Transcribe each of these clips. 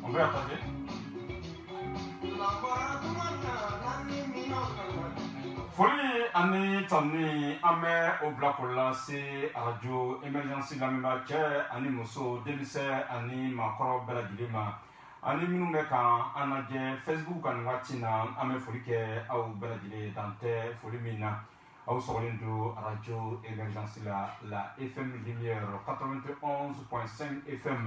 On peut attendre. Foli ani tani ame oblakola se radio emergency lamema cɛ ani muso denmisɛn ani maakɔrɔ bɛɛ lajɛlen ma ani minnu bɛ kan an lajɛ Facebook kan nin waati na an bɛ foli kɛ aw bɛɛ lajɛlen dan tɛ foli min na aw sɔgɔlen don radio emergency la FM Lumière 91.5 FM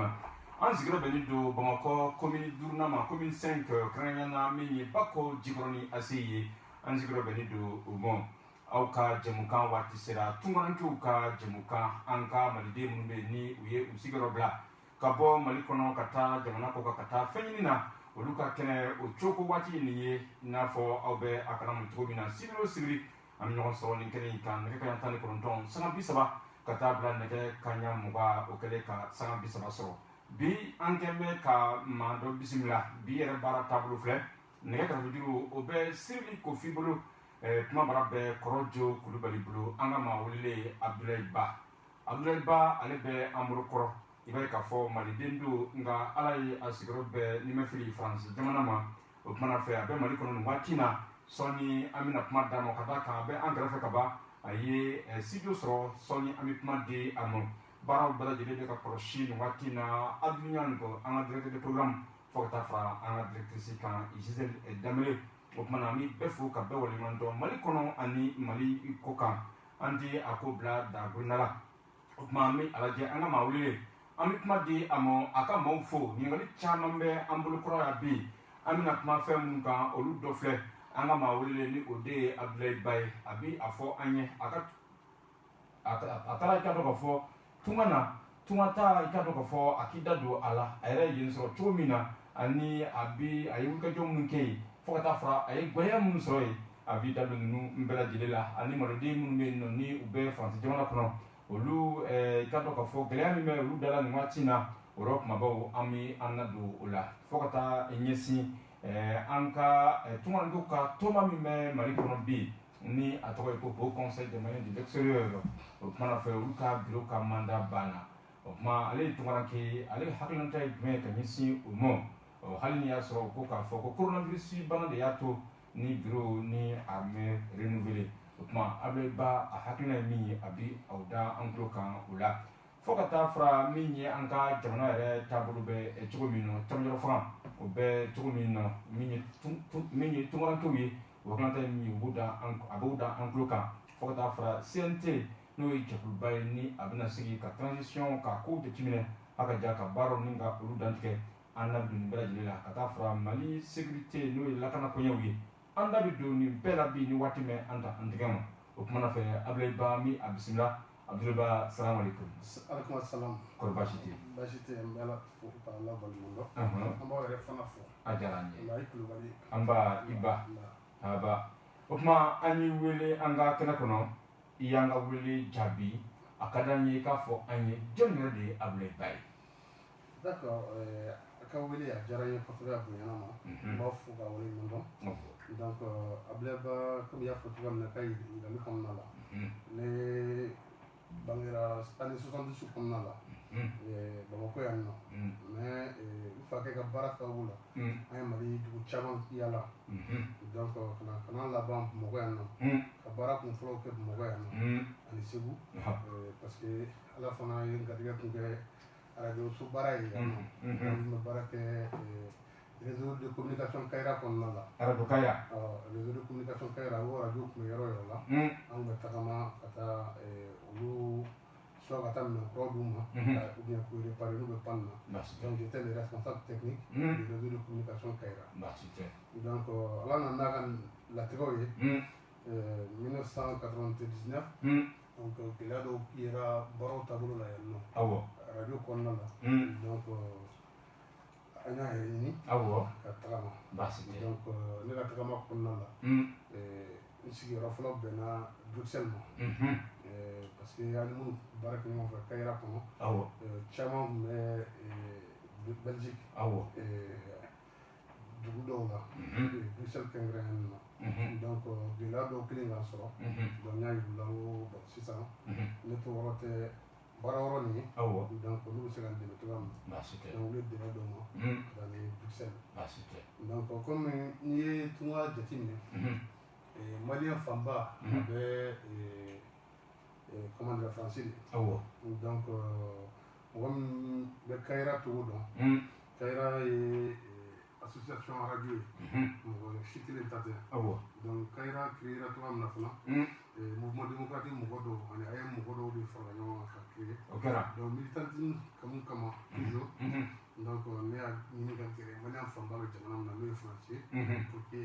an sigiyɔrɔ bɛnnen don Bamakɔ commune 5 ma commune 5 kɛrɛnkɛrɛnnenya min ye Bako Jikɔrɔni ACI ye an sigiyɔrɔ bɛnnen don o ma aw ka jɛmukan waati sera tunkarankew ka jɛmukan an ka maliden minnu bɛ ni u ye u sigiyɔrɔ bila ka bɔ Mali kɔnɔ ka taa jamana kɔ kan ka taa fɛn ɲini na olu ka kɛnɛ o cogo waati nin ye i n'a fɔ aw bɛ a kalama cogo min na sibiri o sibiri an bɛ ɲɔgɔn sɔrɔ nin kɛnɛ in kan nɛgɛ kanɲɛ 19 sanga 30 ka taa bila nɛgɛ kanɲɛ 20 o kɛlen ka sanga 30 sɔrɔ bi an kɛn bɛ ka maa dɔ bisimila bi yɛrɛ baara taabolo filɛ nɛgɛ karafejuru o bɛ Sirili Kofi bolo kuma bara bɛ Kɔrɔjo Kulubali bolo an ka maa wele Abdulayi Ba ale bɛ an bolo kɔrɔ i b'a ye k'a fɔ maliden don nka ala ye a sigiyɔrɔ bɛɛ n'i ma fili Faransi jamana ma o kumana fɛ a bɛ Mali kɔnɔ nin waati na sɔɔni an bɛna kuma d'a ma ka d'a kan a bɛ an kɛrɛfɛ ka ban a ye studio sɔrɔ sɔɔni an bɛ kuma di a ma baaraw bɛɛ lajɛlen bɛ ka kɔlɔsi nin waati na Abdou ko an ka directeur de programme fo ka taa fara an ka directrice kan Gisèle Danbele o kumana an bɛ bɛɛ fo ka bɛɛ waleɲuman dɔn Mali kɔnɔ ani Mali kɔ kan an tɛ a ko bila dagorinda la o tuma an bɛ a lajɛ an ka maa wele an bɛ kuma di a ma a ka maaw fo ɲininkali caman bɛ an bolo kɔrɔ yan bi an bɛna kuma fɛn minnu kan olu dɔ filɛ an ka maa wele ni o de ye Abdulayi Ba ye a bɛ a fɔ an ye a taara i ka dɔn ka fɔ tunga ta i ka dɔn ka fɔ a k'i da don a la a yɛrɛ ye yen sɔrɔ cogo min na ani a ye wulikajɔ minnu kɛ yen fo ka taa fara a ye gɔlɛya minnu sɔrɔ yen a b'i da don ninnu bɛɛ lajɛlen la ani maliden minnu bɛ yen nɔ ni u bɛ Faransi jamana kɔnɔ olu i ka dɔn ka fɔ gɛlɛya min bɛ olu dala nin waati na o yɔrɔ kumabaw an bɛ an nadon o la fo ka taa ɲɛsin an ka tungarankew ka tɔnba min bɛ Mali kɔnɔ bi ni a tɔgɔ ye ko Haut Conseil des Maliens de l'extérieur o kumana fɛ olu ka bureau ka mandat banna o kuma ale ye tungaranke ale hakilinata ye jumɛn ye ka ɲɛsin o ma hali ni y'a sɔrɔ ko k'a fɔ ko coronavirus bana de y'a to ni bureau ni a mɛ renouveler o kuma Abdulayi Ba a hakilina ye min ye a bi aw da an tulo kan o la fo ka taa fara min ye an ka jamana yɛrɛ taabolo bɛ cogo min na camancɛla fanga o bɛ cogo min na min ye tungarankew ye o hakilinata ye min ye a b'o da an tulo kan fo ka taa fara CNT n'o ye jɛkuluba ye ni a bɛna sigi ka transition ka kow jateminɛ a ka ja ka baaraw ni ka olu dantigɛ an da don nin bɛɛ lajɛlen la ka taa fara Mali sécurité n'o ye lakana koɲɛw ye an da bɛ don nin bɛɛ la bi ni waati min an tigɛ ma o kumana fɛ Abdulayi Ba mi a bisimila Abdulayi Ba salamu alaikum. Alaikum salam. Kɔri baasi tɛ yen. Baasi tɛ yen n bɛ Ala fo ka Ala waleɲuman dɔn. An b'aw yɛrɛ fana fo. A diyara an ye. Layi Kulubali. An ba i ba a ba o kuma an y'i wele an ka kɛnɛ kɔnɔ i y'an ka wele jaabi a ka d'an ye i k'a fɔ an ye jɔn yɛrɛ de ye Abdulayi Ba ye. D'accord a ka wele a diyara n ye kosɛbɛ a bonyana ma. N b'aw fo ka waleɲuman dɔn. Donc Abdulayi Ba comme i y'a fɔ cogoya min na ka yirali kɔnɔna la ne bangera année 70 kɔnɔna la Bamako yan nɔ mais n fakɛ ka baara sababu la an ye Mali dugu caman yala donc kana laban Bamako yan nɔ ka baara kun fɔlɔw kɛ Bamako yan nɔ ani Segu parce que Ala fana ye garijɛgɛ kun kɛ radio so baara ye yan nɔ n bɛ baara kɛ réseau de communication Kayira kɔnɔna la Radio Kayira réseau de communication Kayira o radio kun bɛ yɔrɔ yɔrɔ la an bɛ tagama ka taa olu soit ka taa minɛn kuraw d'u ma ou bien k'u réparer n'u bɛ panne na donc j'étais le responsable technique du réseau de communication Kayira donc Ala nana n'a ka latigɛw ye 1999 donc gɛlɛya dɔw yera baaraw taabolo la yan nɔ radio kɔnɔna la donc an y'a yɛrɛ ɲini ka tagama donc ne ka tagama kɔnɔna la n sigiyɔrɔ fɔlɔ bɛnna Bruxelles ma parce que ani minnu baara kɛ ɲɔgɔn fɛ Kayira kɔnɔ caman tun bɛ Belgique dugu dɔw la Bruxelles kɛrɛnkɛrɛnnen na donc gɛlɛya dɔw kelen k'an sɔrɔ donc n y'a yir'u la ko bon sisan ne to yɔrɔ tɛ baara yɔrɔ nin ye donc olu bɛ se ka n dɛmɛ cogoya min na donc olu ye dɛmɛ dɔ ma ka ni Bruxelles donc comme n'i ye tunga jateminɛ maliyɛn fanba a bɛ comment dire français de donc mɔgɔ min bɛ Kayira togo dɔn Kayira ye association radio ye mɔgɔ si kelen ta tɛ donc Kayira créera cogoya min na fana mouvement démocratique mɔgɔ dɔw ani a ye mɔgɔ dɔw de fara ɲɔgɔn kan ka créer donc militantisme kanu kama toujours donc ne y'a ɲini ka gɛrɛ maliyɛn fanba bɛ jamana min na n'o ye France ye pour que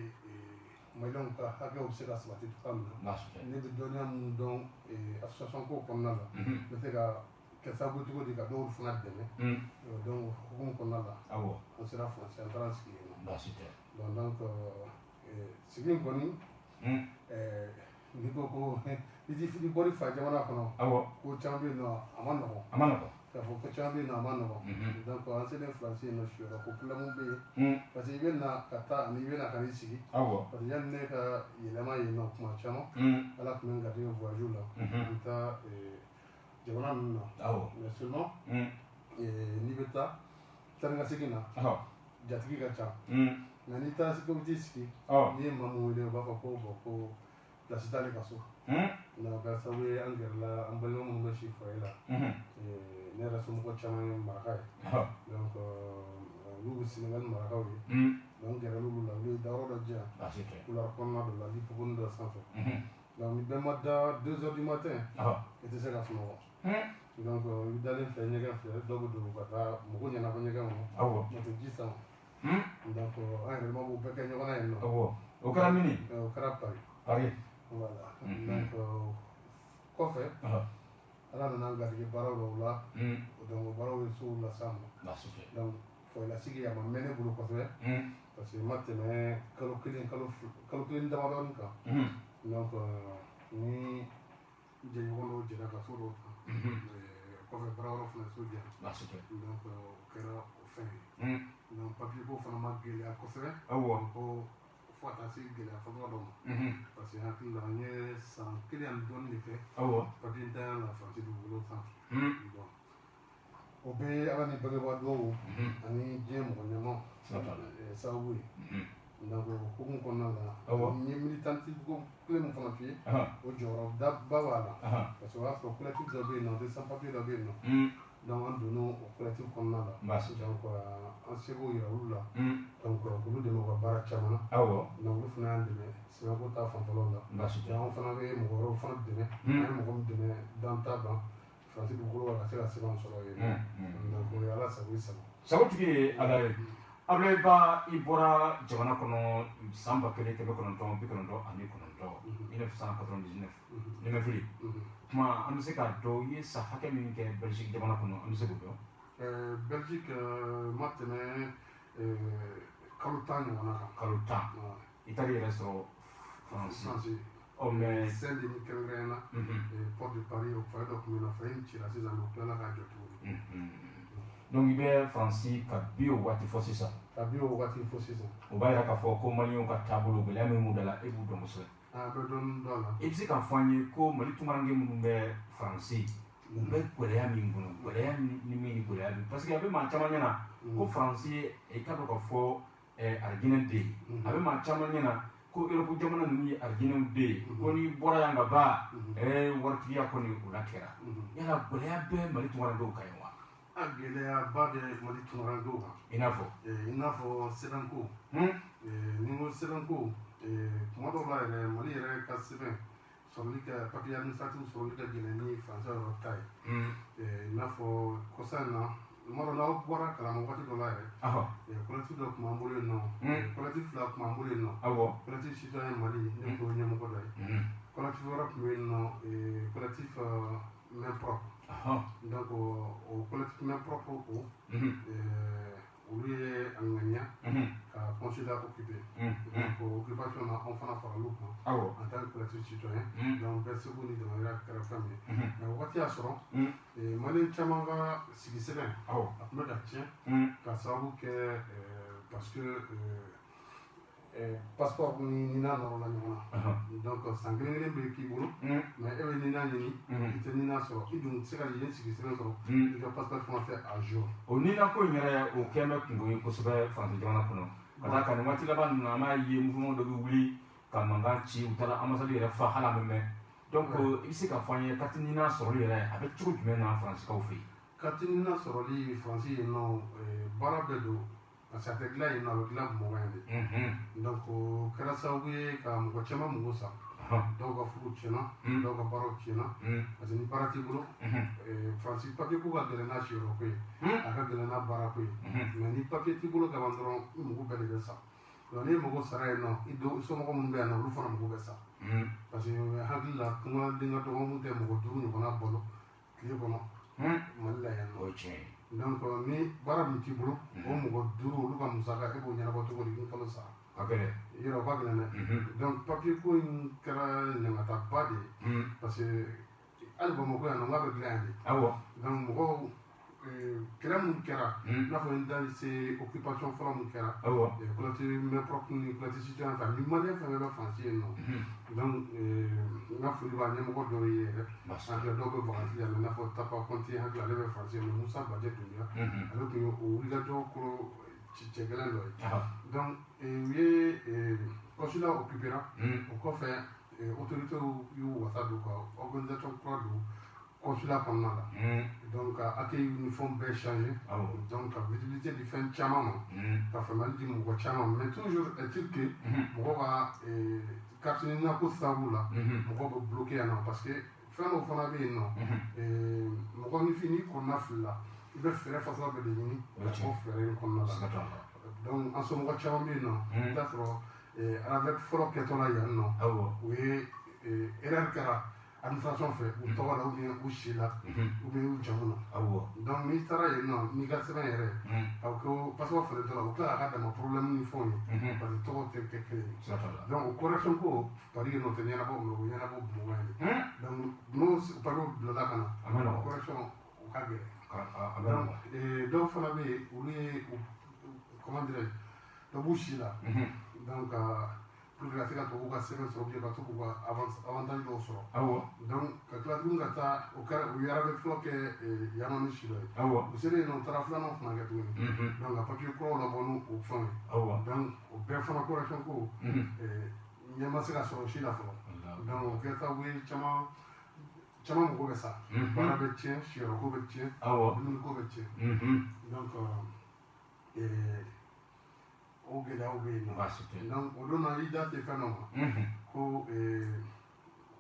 maliyɛnw ka hakɛw bɛ se ka sabati cogoya min na ne bɛ dɔnniya min dɔn association ko kɔnɔna la n bɛ se ka kɛ sababu cogo di ka dɔw fana dɛmɛ donc hukumu kɔnɔna la an sera France an taara sigi yen nɔ donc sigi in kɔni n'i ko ko i bɔra fa jamana kɔnɔ ko caman bɛ yen nɔ a ma nɔgɔn k'a fɔ ko caman bɛ yen nɔ a ma nɔgɔn donc an selen France yen nɔ siyɔrɔ ko problème bɛ yen parce que i bɛ na ka taa ani i bɛ na ka n'i sigi parce que yanni ne ka yɛlɛma yen nɔ tuma caman ala tun bɛ n gardé voyage la n bɛ taa jamana ninnu na mais seulement n'i bɛ taa taa ni ka segin na jatigi ka ca nka n'i taara ko bɛ t'i sigi n'i ye maa min wele u b'a fɔ ko bon ko place t'ale ka so nka k'a sababu ye an gɛrɛla an balima minnu bɛ si foyer la ne yɛrɛ somɔgɔ caman ye maraka ye donc olu bɛ Sénégal marakaw ye donc n gɛrɛla olu la olu ye dayɔrɔ dɔ di yan couloir kɔnɔna dɔ la lipoponi dɔ sanfɛ donc ni bɛɛ ma da 2 heures du matin i tɛ se ka sunɔgɔ donc i bɛ dalen fɛ ɲɛgɛn fɛ dɔw bɛ don ka taa mɔgɔw ɲɛnabɔ ɲɛgɛn kɔnɔ n'o tɛ ji sama donc an yɛrɛ ma b'o bɛɛ kɛ ɲɔgɔn na yen nɔ o kɛra mini o kɛra Paris voilà donc kɔfɛ ala nana n garijɛgɛ baaraw dɔw la donc baaraw ye sow las'an ma donc foyelasigi a ma mɛn ne bolo kosɛbɛ parce que n ma tɛmɛ kalo kelen damadɔni kan donc ni jɛɲɔgɔn dɔw jɛra ka so dɔw ta kɔfɛ baara wɛrɛw fana so jɛra donc o kɛra o fɛn ye donc papier ko fana ma gɛlɛya kosɛbɛ ko fo ka taa se gɛlɛya fɔlɔ dɔ ma parce que hakili la n ye san 1 ani dɔɔni de kɛ papier ntanya la France dugukolo sanfɛ donc o bɛɛ ye ala ni bangebaa dugawu ani diɲɛ mɔgɔ ɲɛmaw sababu ye donc hukumu kɔnɔna la n ye militantisme ko kelen min fana f'i ye o jɔyɔrɔba b'a la parce que o y'a sɔrɔ collectif dɔ bɛ yen nɔ sans papier dɔ bɛ yen nɔ donc an donna o collectif kɔnɔna la donc an seko yira olu la donc olu dɛmɛ u ka baara caman na donc olu fana y'an dɛmɛ sɛbɛnko ta fanfɛlaw la donc an fana bɛ mɔgɔ wɛrɛw fana dɛmɛ an ye mɔgɔ min dɛmɛ dan t'a ban France dugukolo la ka se ka sɛbɛn sɔrɔ yen donc o ye ala sago i sago sagotigi ye ala ye Ablaye Ba i bɔra jamana kɔnɔ san 1999 1999 Lemefili tuma an bɛ se k'a dɔn i ye san hakɛ min kɛ Belgique jamana kɔnɔ an bɛ se k'o dɔn Belgique ma tɛmɛ kalo 10 ɲɔgɔnna kan kalo 10 i taar'i yɛrɛ sɔrɔ France mais celle de kɛrɛnkɛrɛnnen na Porte de Paris o foyer dɔ tun bɛ yen nɔ foyer in cira sisan o tilala k'a jɔ tuguni donc i bɛ Faransi ka bi o waati fɔ sisan ka bi o waati fɔ sisan o b'a yira k'a fɔ ko maliyɛnw ka taabolo gɛlɛya min b'u da la e b'u dɔn kosɛbɛ a bɛ dɔɔni dɔn a la i bɛ se k'a fɔ an ye ko Mali tunkaranke minnu bɛ Faransi u bɛ gɛlɛya min kɔnɔ gɛlɛya ni min ni gɛlɛya min parce que a bɛ maa caman ɲɛna ko Faransi i ka dɔn ka fɔ arijinɛ den ye a bɛ maa caman ɲɛna ko Europe jamana ninnu ye arijinɛw den ye ko n'i bɔra yan ka ban waritigiya kɔni o la kɛra yala gɛlɛya bɛ Mali tunkarankew kan ye wa a gɛlɛyaba bɛ Mali tunkarankew kan i n'a fɔ sɛbɛnko ni n ko sɛbɛnko tuma dɔw la yɛrɛ Mali yɛrɛ ka sɛbɛn sɔrɔli kɛ papier administratif sɔrɔli ka gɛlɛn ni français yɔrɔ ta ye i n'a fɔ kɔsa in na tuma dɔ la aw bɔra kalama waati dɔ la yɛrɛ collectif dɔ tun b'an bolo yen nɔ collectif 2 tun b'an bolo yen nɔ collectif citoyen Mali ne ko ɲɛmɔgɔ dɔ ye collectif wɛrɛ tun bɛ yen nɔ collectif main propre donc o collectif main propre o olu ye a ŋaniya ka consulat occupé donc occupation na anw fana farala u kan en tant que collectif citoyen donc bɛɛ seko ni damayira kɛra fɛn min ye mais wagati y'a sɔrɔ maliyɛn caman ka sigi sɛbɛn a tun bɛ ka tiɲɛ ka sababu kɛ parce que passeport ni n'a nɔrɔla ɲɔgɔn na donc san kelen kelen bɛ k'i bolo mais e bɛ nina ɲini i tɛ nina sɔrɔ i dun tɛ se ka yen sigi sɛbɛn sɔrɔ i ka passeport fana tɛ à jour. O nina ko in yɛrɛ o kɛn bɛ kungo ye kosɛbɛ Faransi jamana kɔnɔ ka taa ka nin waati laban ninnu na an b'a ye mouvement dɔ bɛ wuli ka mankan ci u taara ambassade yɛrɛ fa hali a bɛ mɛn donc i bɛ se ka fɔ an ye carte nina sɔrɔli yɛrɛ a bɛ cogo jumɛn na Faransikaw fɛ yen. Carte nina sɔrɔli Faransi yen nɔ baara bɛɛ don. Parce que a tɛ dilan yen nɔ a bɛ dilan Bamakɔ yan de donc o kɛra sababu ye ka mɔgɔ caman mago sa dɔw ka furu tiɲɛna dɔw ka baaraw tiɲɛna parce que ni baara t'i bolo Faransi papier ko ka gɛlɛn n'a siyɔrɔ ko ye a ka gɛlɛn n'a baara ko ye mais ni papier t'i bolo kaban dɔrɔn i mago bɛɛ de bɛ sa donc n'i mago sara yen nɔ i somɔgɔ minnu bɛ yan nɔ olu fana mago bɛ sa parce que hakili la tungaden ka dɔgɔ mun tɛ mɔgɔ 5 ɲɔgɔnna balo tile kɔnɔ Mali la yan nɔ. Donc ni baara min t'i bolo o mɔgɔ 5 olu ka musaka e b'o ɲɛnabɔ cogo di ni kalo sara yɔrɔ o ka gɛlɛn dɛ donc papier ko in kɛra ɲagataba de ye parce que hali Bamakɔ yan nɔ n k'a bɛ dilan yan de donc mɔgɔw kɛlɛ min kɛra i n'a fɔ n da se occupation fɔlɔ min kɛra collectif main propre ni collectif citoyen fɛ ni maliyɛn fɛn fɛn bɛ Faransi yen nɔ donc n ka foli b'a ɲɛmɔgɔ dɔw ye yɛrɛ hakili dɔw bɛ vacances yan i n'a fɔ Tapa Conte hakili ale bɛ Faransi mais Musa Bajɛ Dunbiya ale tun ye o wulikajɔ kolo cɛ gɛlɛn dɔ ye donc u ye consulat occupé o kɔfɛ autorités y'u wasa don ka organisation kura don consulat kɔnɔna la donc ka accueil uniforme bɛɛ changer donc ka visibilité di fɛn caman ma ka faamuyali di mɔgɔ caman mais toujours est-il que mɔgɔ ka carte ɲinina ko sababu la mɔgɔ bɛ bloqué yan nɔ parce que fɛn dɔw fana bɛ yen nɔ mɔgɔ ni n'i kɔnɔna fili la i bɛ fɛɛrɛ fasala bɛɛ de ɲini ka bɔ fɛɛrɛ in kɔnɔna la donc an somɔgɔ caman bɛ yen nɔ i bɛ taa sɔrɔ avec fɔlɔ kɛtɔla yan nɔ u ye erreur kɛra administration fɛ u tɔgɔ la ou bien u si la ou bien u jamu na donc n'i taara yen nɔ n'i ka sɛbɛn yɛrɛ a ko passeport fɛnɛ la u tila k'a dama problème ni fɛnw ye parce que tɔgɔ tɛ kɛ kelen ye donc o correction ko Paris yen nɔ tɛ ɲɛnabɔ o ɲɛnabɔ Bamakɔ yan de donc n'o papier bilala ka na correction o ka gɛlɛn donc dɔw fana bɛ yen olu ye comment dirais je dɔ b'u si la donc pour que ka se ka tubabu ka sɛbɛn sɔrɔ ka to k'u ka avantage dɔw sɔrɔ donc ka tila tuguni ka taa o ye arabe fɔlɔ kɛ Yamani si dɔ ye u selen yen nɔ u taara filanan fana kɛ tuguni donc ka papier kuraw labɔ n'o fɛnw ye donc o bɛɛ fana correction ko ɲɛ ma se ka sɔrɔ si la fɔlɔ donc o kɛ sababu ye caman mago bɛ sa baara bɛ tiɲɛ siyɔrɔko bɛ tiɲɛ dumuniko bɛ tiɲɛ donc o gɛlɛyaw bɛ yen nɔ donc o don na i da tɛ fɛn dɔ ma ko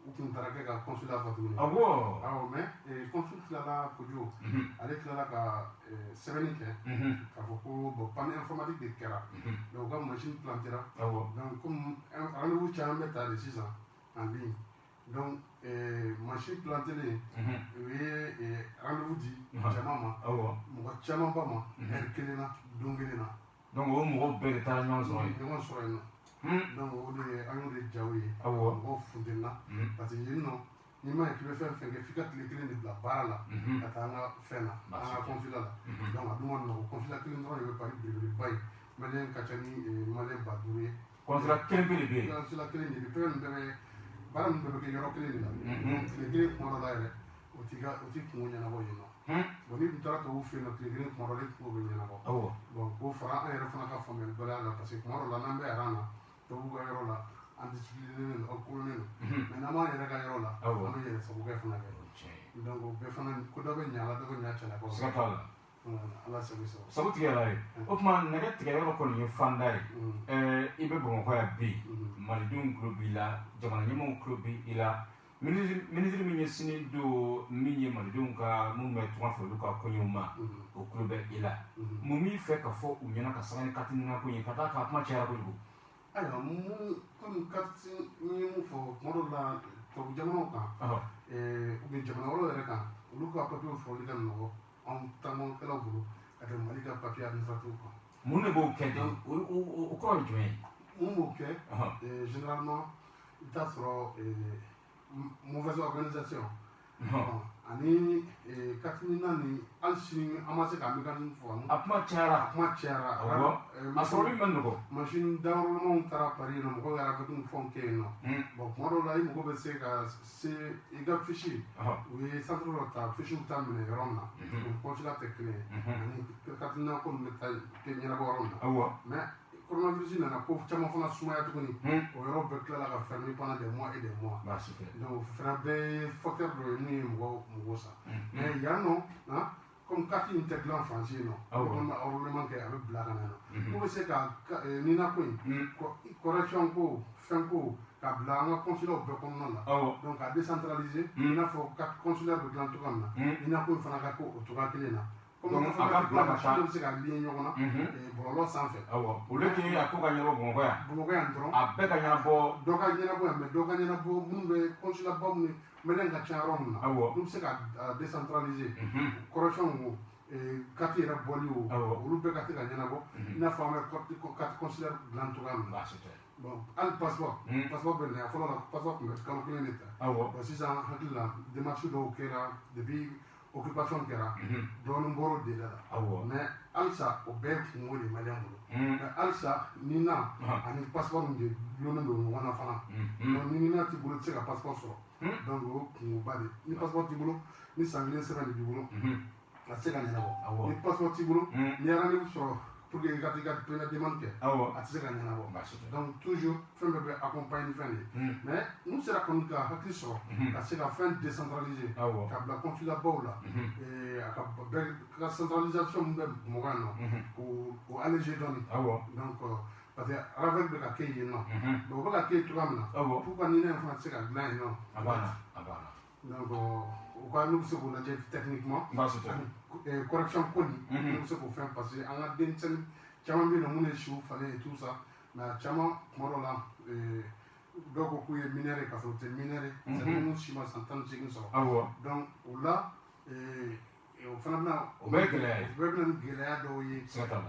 u tun taara kɛ ka consulat fɔ tuguni mais consul tilala kojugu ale tilala ka sɛbɛnni kɛ k'a fɔ ko bon panne informatique de kɛra donc u ka machine plantera donc comme rendez-vous caman bɛ ta de sisan en ligne donc machine plantelen u ye rendez-vous di jama ma mɔgɔ caman ba ma heure 1 na don 1 na donc o mɔgɔ bɛɛ de taara ɲɔgɔn sɔrɔ yen ɲɔgɔn sɔrɔ yen nɔ donc o de an y'o de jaw ye mɔgɔw funteni na parce que yen nɔ n'i ma ye k'i bɛ fɛn fɛn kɛ f'i ka tile 1 de bila baara la ka taa an ka fɛn na an ka consulat la donc a dun ma nɔgɔn consulat 1 dɔrɔn de bɛ Paris belebeleba ye maliyɛn ka ca ni maliyɛn 5,000 ye consulat 1 de bɛ yen consulat 1 de bɛ fɛn ninnu bɛɛ bɛ baara ninnu bɛɛ bɛ kɛ yɔrɔ 1 de la donc tile 1 kuma dɔ la yɛrɛ o t'i kungo ɲɛnabɔ yen nɔ bon ni tun taara tubabu fɛ yen nɔ tile 1 kuma dɔ la i kungo bɛ ɲɛnabɔ bon k'o fara an yɛrɛ fana ka faamuyali baliya la parce que kuma dɔ la n'an bɛ aran na tubabu ka yɔrɔ la an discipliné don kolonnen don mais n'an b'an yɛrɛ ka yɔrɔ la an bɛ yɛrɛ sagokɛ fana kɛ donc o bɛɛ fana ko dɔ bɛ ɲa la dɔ bɛ ɲa cɛlakaw la siga t'a la ala sago sago sabu tigɛra ye o tuma nɛgɛ tigɛyɔrɔ kɔni ye fanda ye i bɛ Bamakɔ yan bi malidenw tulo b'i la jamana ɲɛmaaw tulo b'i la ministre min ye sini don min ye malidenw ka minnu bɛ tunga fɛ olu ka kɔɲɔw ma o tulo bɛ i la mun b'i fɛ ka fɔ u ɲɛna ka sanga ni carte ɲinina ko ye ka taa ka kuma cayara kojugu ayiwa mun komi carte n ye mun fɔ kuma dɔ la tubabu jamanaw kan ou bien jamana wɛrɛw yɛrɛ kan olu ka papiyew sɔrɔli ka nɔgɔ anw taamakɛlaw bolo ka tɛmɛ Mali ka papiye administratif kan. Mun de b'o kɛ de o kɔrɔ ye jumɛn ye? Mun b'o kɛ généralement i bɛ taa sɔrɔ mauvaise organisation ani katimina ni hali sini an ma se ka mécanisme faamu. A kuma cayara. A sɔrɔli man nɔgɔ. Machine d'enrôlement taara Paris yen nɔ mɔgɔw ye avec ni fɛnw kɛ yen nɔ. Bon tuma dɔw la i mago bɛ se ka se i ka fiche u ye centre dɔ ta fiche ta minɛ yɔrɔ min na o consulat tɛ kelen ye ani katimina ko ninnu bɛ taa ɲɛnabɔ yɔrɔ min na mais coronavirus nana ko caman fana sumaya tuguni o yɔrɔ bɛɛ tilala ka fermer pendant des mois et des mois. Donc o fana bɛɛ ye facteur dɔ ye min ye mɔgɔw sa mais yan nɔ comme carte in tɛ dilan France yen nɔ enrôlement kɛ a bɛ bila ka na yan nɔ n'u bɛ se ka nina ko in correction ko fɛn ko ka bila an ka consulaw bɛɛ kɔnɔna la donc ka décentraliser i n'a fɔ carte consulaire bɛ dilan cogoya min na nina ko in fana ka kɛ o cogoya kelen na. Comme a ka bila ka taa bɛ se ka lié ɲɔgɔn na bɔlɔlɔ sanfɛ. O le kɛ a ko ka ɲɛnabɔ Bamakɔ yan. Bamakɔ yan dɔrɔn. A bɛɛ ka ɲɛnabɔ. Dɔ ka ɲɛnabɔ yan mais dɔ ka ɲɛnabɔ minnu bɛ consulat ba minnu maliyɛn ka ca yɔrɔ min na. N'u bɛ se ka décentraliser. Correction wo carte yɛrɛ bɔli o olu bɛɛ ka se ka ɲɛnabɔ i n'a fɔ an bɛ carte consulaire dilan cogoya min na. Bon hali passeport bɛ na fɔlɔ la passeport tun bɛ kalo kelen de ta. Bon sisan hakili la démarche dɔw kɛra depuis occupation kɛra dɔɔnin bɔr'o de la mais halisa o bɛɛ ye kungo de maliyɛn bolo mais halisa nina ani passeport min de dulonnen don ɲɔgɔn na fana donc ni nina t'i bolo i tɛ se ka passeport sɔrɔ donc o ye kungoba de ye ni passeport t'i bolo ni san kelen sɛbɛn de b'i bolo a tɛ se ka ɲɛnabɔ ni passeport t'i bolo ni ye rendez-vous sɔrɔ pour que i ka première demande kɛ a tɛ se ka ɲɛnabɔ donc toujours fɛn bɛɛ bɛ accompagner ni fɛn de ye mais n'u sera kɔni ka hakili sɔrɔ ka se ka fɛn décentraliser ka bila consulat baw la ka centralisation min bɛ Bamakɔ yan nɔ k'o alléger dɔɔnin donc parce que ravec bɛ ka kɛ yen nɔ donc o bɛ ka kɛ cogoya min na pour que nina in fana tɛ se ka dilan yen nɔ donc u ka n'u bɛ se k'o lajɛ techniquement correction ko nin n'u bɛ se k'o fɛn parce que an ka denmisɛnnin caman bɛ yen nɔ minnu ye siw falen et tout ça mais a caman tuma dɔw la dɔw ko k'u ye mineur ye k'a sɔrɔ u tɛ mineur ye c'est minnu si ma san 18 sɔrɔ donc o la o fana bɛna o bɛɛ gɛlɛya ye o bɛɛ bɛna ni gɛlɛya dɔw ye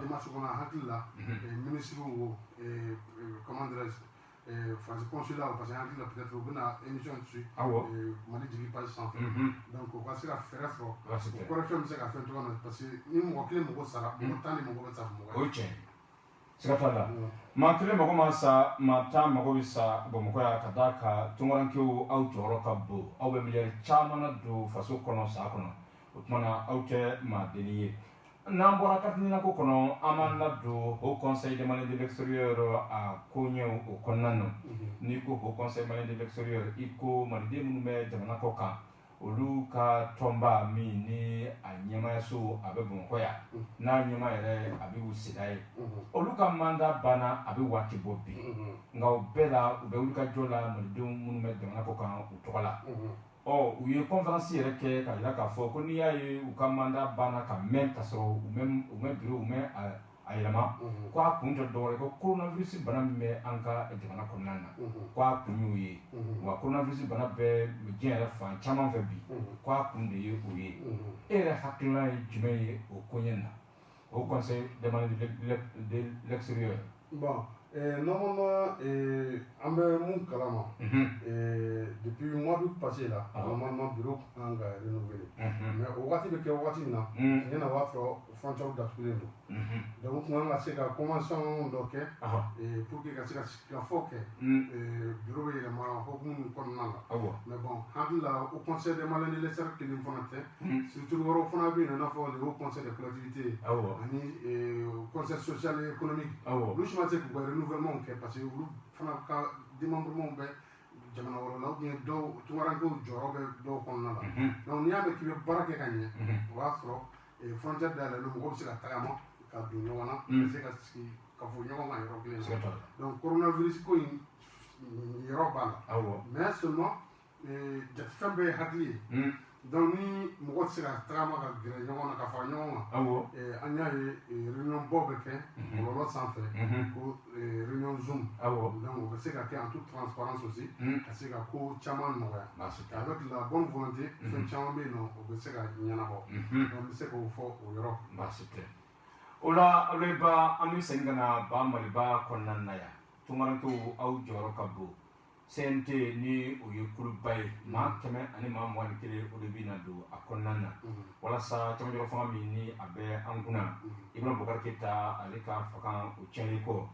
démarche kɔnɔ a hakili la ministre wo comment dirais-je France consulat parce que hakili la peut-être u bɛna émission dessus Mali jigi page sanfɛ donc u ka se ka fɛɛrɛ sɔrɔ o correction bɛ se ka fɛn cogoya min na parce que ni mɔgɔ kelen mago sara mɔgɔ 10 de mago bɛ sa Bamakɔ. O ye tiɲɛ ye siga t'a la maa kelen mago ma sa maa 10 mago bɛ sa Bamakɔ yan ka d'a kan tunkarankew aw jɔyɔrɔ ka bon aw bɛ miliyari caman na don faso kɔnɔ sa kɔnɔ o tuma na aw tɛ maa deli ye n'an bɔra katimina ko kɔnɔ an b'an ladon Haut Conseil des Maliens de l'extérieur a ko ɲɛw o kɔnɔna na n'i ko Haut Conseil malien de l'extérieur i ko maliden minnu bɛ jamana kɔ kan olu ka tɔnba min ni a ɲɛmaayaso a bɛ Bamakɔ yan n'a ɲɛmaa yɛrɛ a bɛ u seda ye olu ka mandat banna a bɛ waati bɔ bi nka o bɛɛ la u bɛ wulikajɔ la malidenw minnu bɛ jamana kɔ kan u tɔgɔ la u ye conférence yɛrɛ kɛ ka jira k'a fɔ ko n'i y'a ye u ka mandat banna ka mɛn ka sɔrɔ u mɛ bureau u mɛ a yɛlɛma ko a kun tɛ dɔwɛrɛ ko coronavirus bana min bɛ an ka jamana kɔnɔna na ko a kun y'o ye wa coronavirus bana bɛ diɲɛ yɛrɛ fan caman fɛ bi ko a kun de ye o ye e yɛrɛ hakilina ye jumɛn ye o koɲɛ na Haut Conseil des Maliens de l'extérieur. Bon, normalement an bɛ mun kalama depuis mois d'août passé là normalement bureau kan ka renouveler mais o waati bɛ kɛ waati min na ɲɛna o b'a sɔrɔ frontière datugulen don donc kun kan ka se ka convention dɔ kɛ pour que ka se ka fɔ kɛ bureau bɛ yɛlɛma hokumu min kɔnɔna la mais bon hakili la o conseil des Maliens de l'extérieur kelen fana tɛ surtout yɔrɔ fana bɛ yen i n'a fɔ le haut conseil des collectivités ani conseil social et économique olu si ma se k'u ka renouvellement kɛ parce que olu fana ka démembrement bɛ jamana wɛrɛ la ou bien dɔw tunkarankew jɔyɔrɔ bɛ dɔw kɔnɔna la donc n'i y'a mɛn k'i bɛ baara kɛ ka ɲɛ o b'a sɔrɔ frontière dayɛlɛlen mɔgɔw bɛ se ka tagama ka don ɲɔgɔn na ka se ka sigi ka fɔ ɲɔgɔn kan yɔrɔ kelen na donc coronavirus ko in yɔrɔ b'a la mais seulement fɛn bɛɛ ye hakili ye donc ni mɔgɔ tɛ se ka tagama ka gɛrɛ ɲɔgɔn na ka fara ɲɔgɔn kan awɔ an y'a ye réunion baw bɛ kɛ bɔlɔlɔ sanfɛ ko réunion zoom awɔ donc o bɛ se ka kɛ en toute transparence aussi ka se ka ko caman nɔgɔya avec la bonne volonté fɛn caman bɛ yen nɔ o bɛ se ka ɲɛnabɔ donc n bɛ se k'o fɔ o yɔrɔ baasi tɛ o la aw ba an bɛ segin ka na ba maliba kɔnɔna na yan tunkarankew aw jɔyɔrɔ ka bon CNT ni o ye kuluba ye maa 121 o de bɛ na don a kɔnɔna na walasa cɛmancɛ fanga min ni a bɛ an kunna Ibrahima Bubakari Keyita ale ka fanga o tiɲɛnen kɔ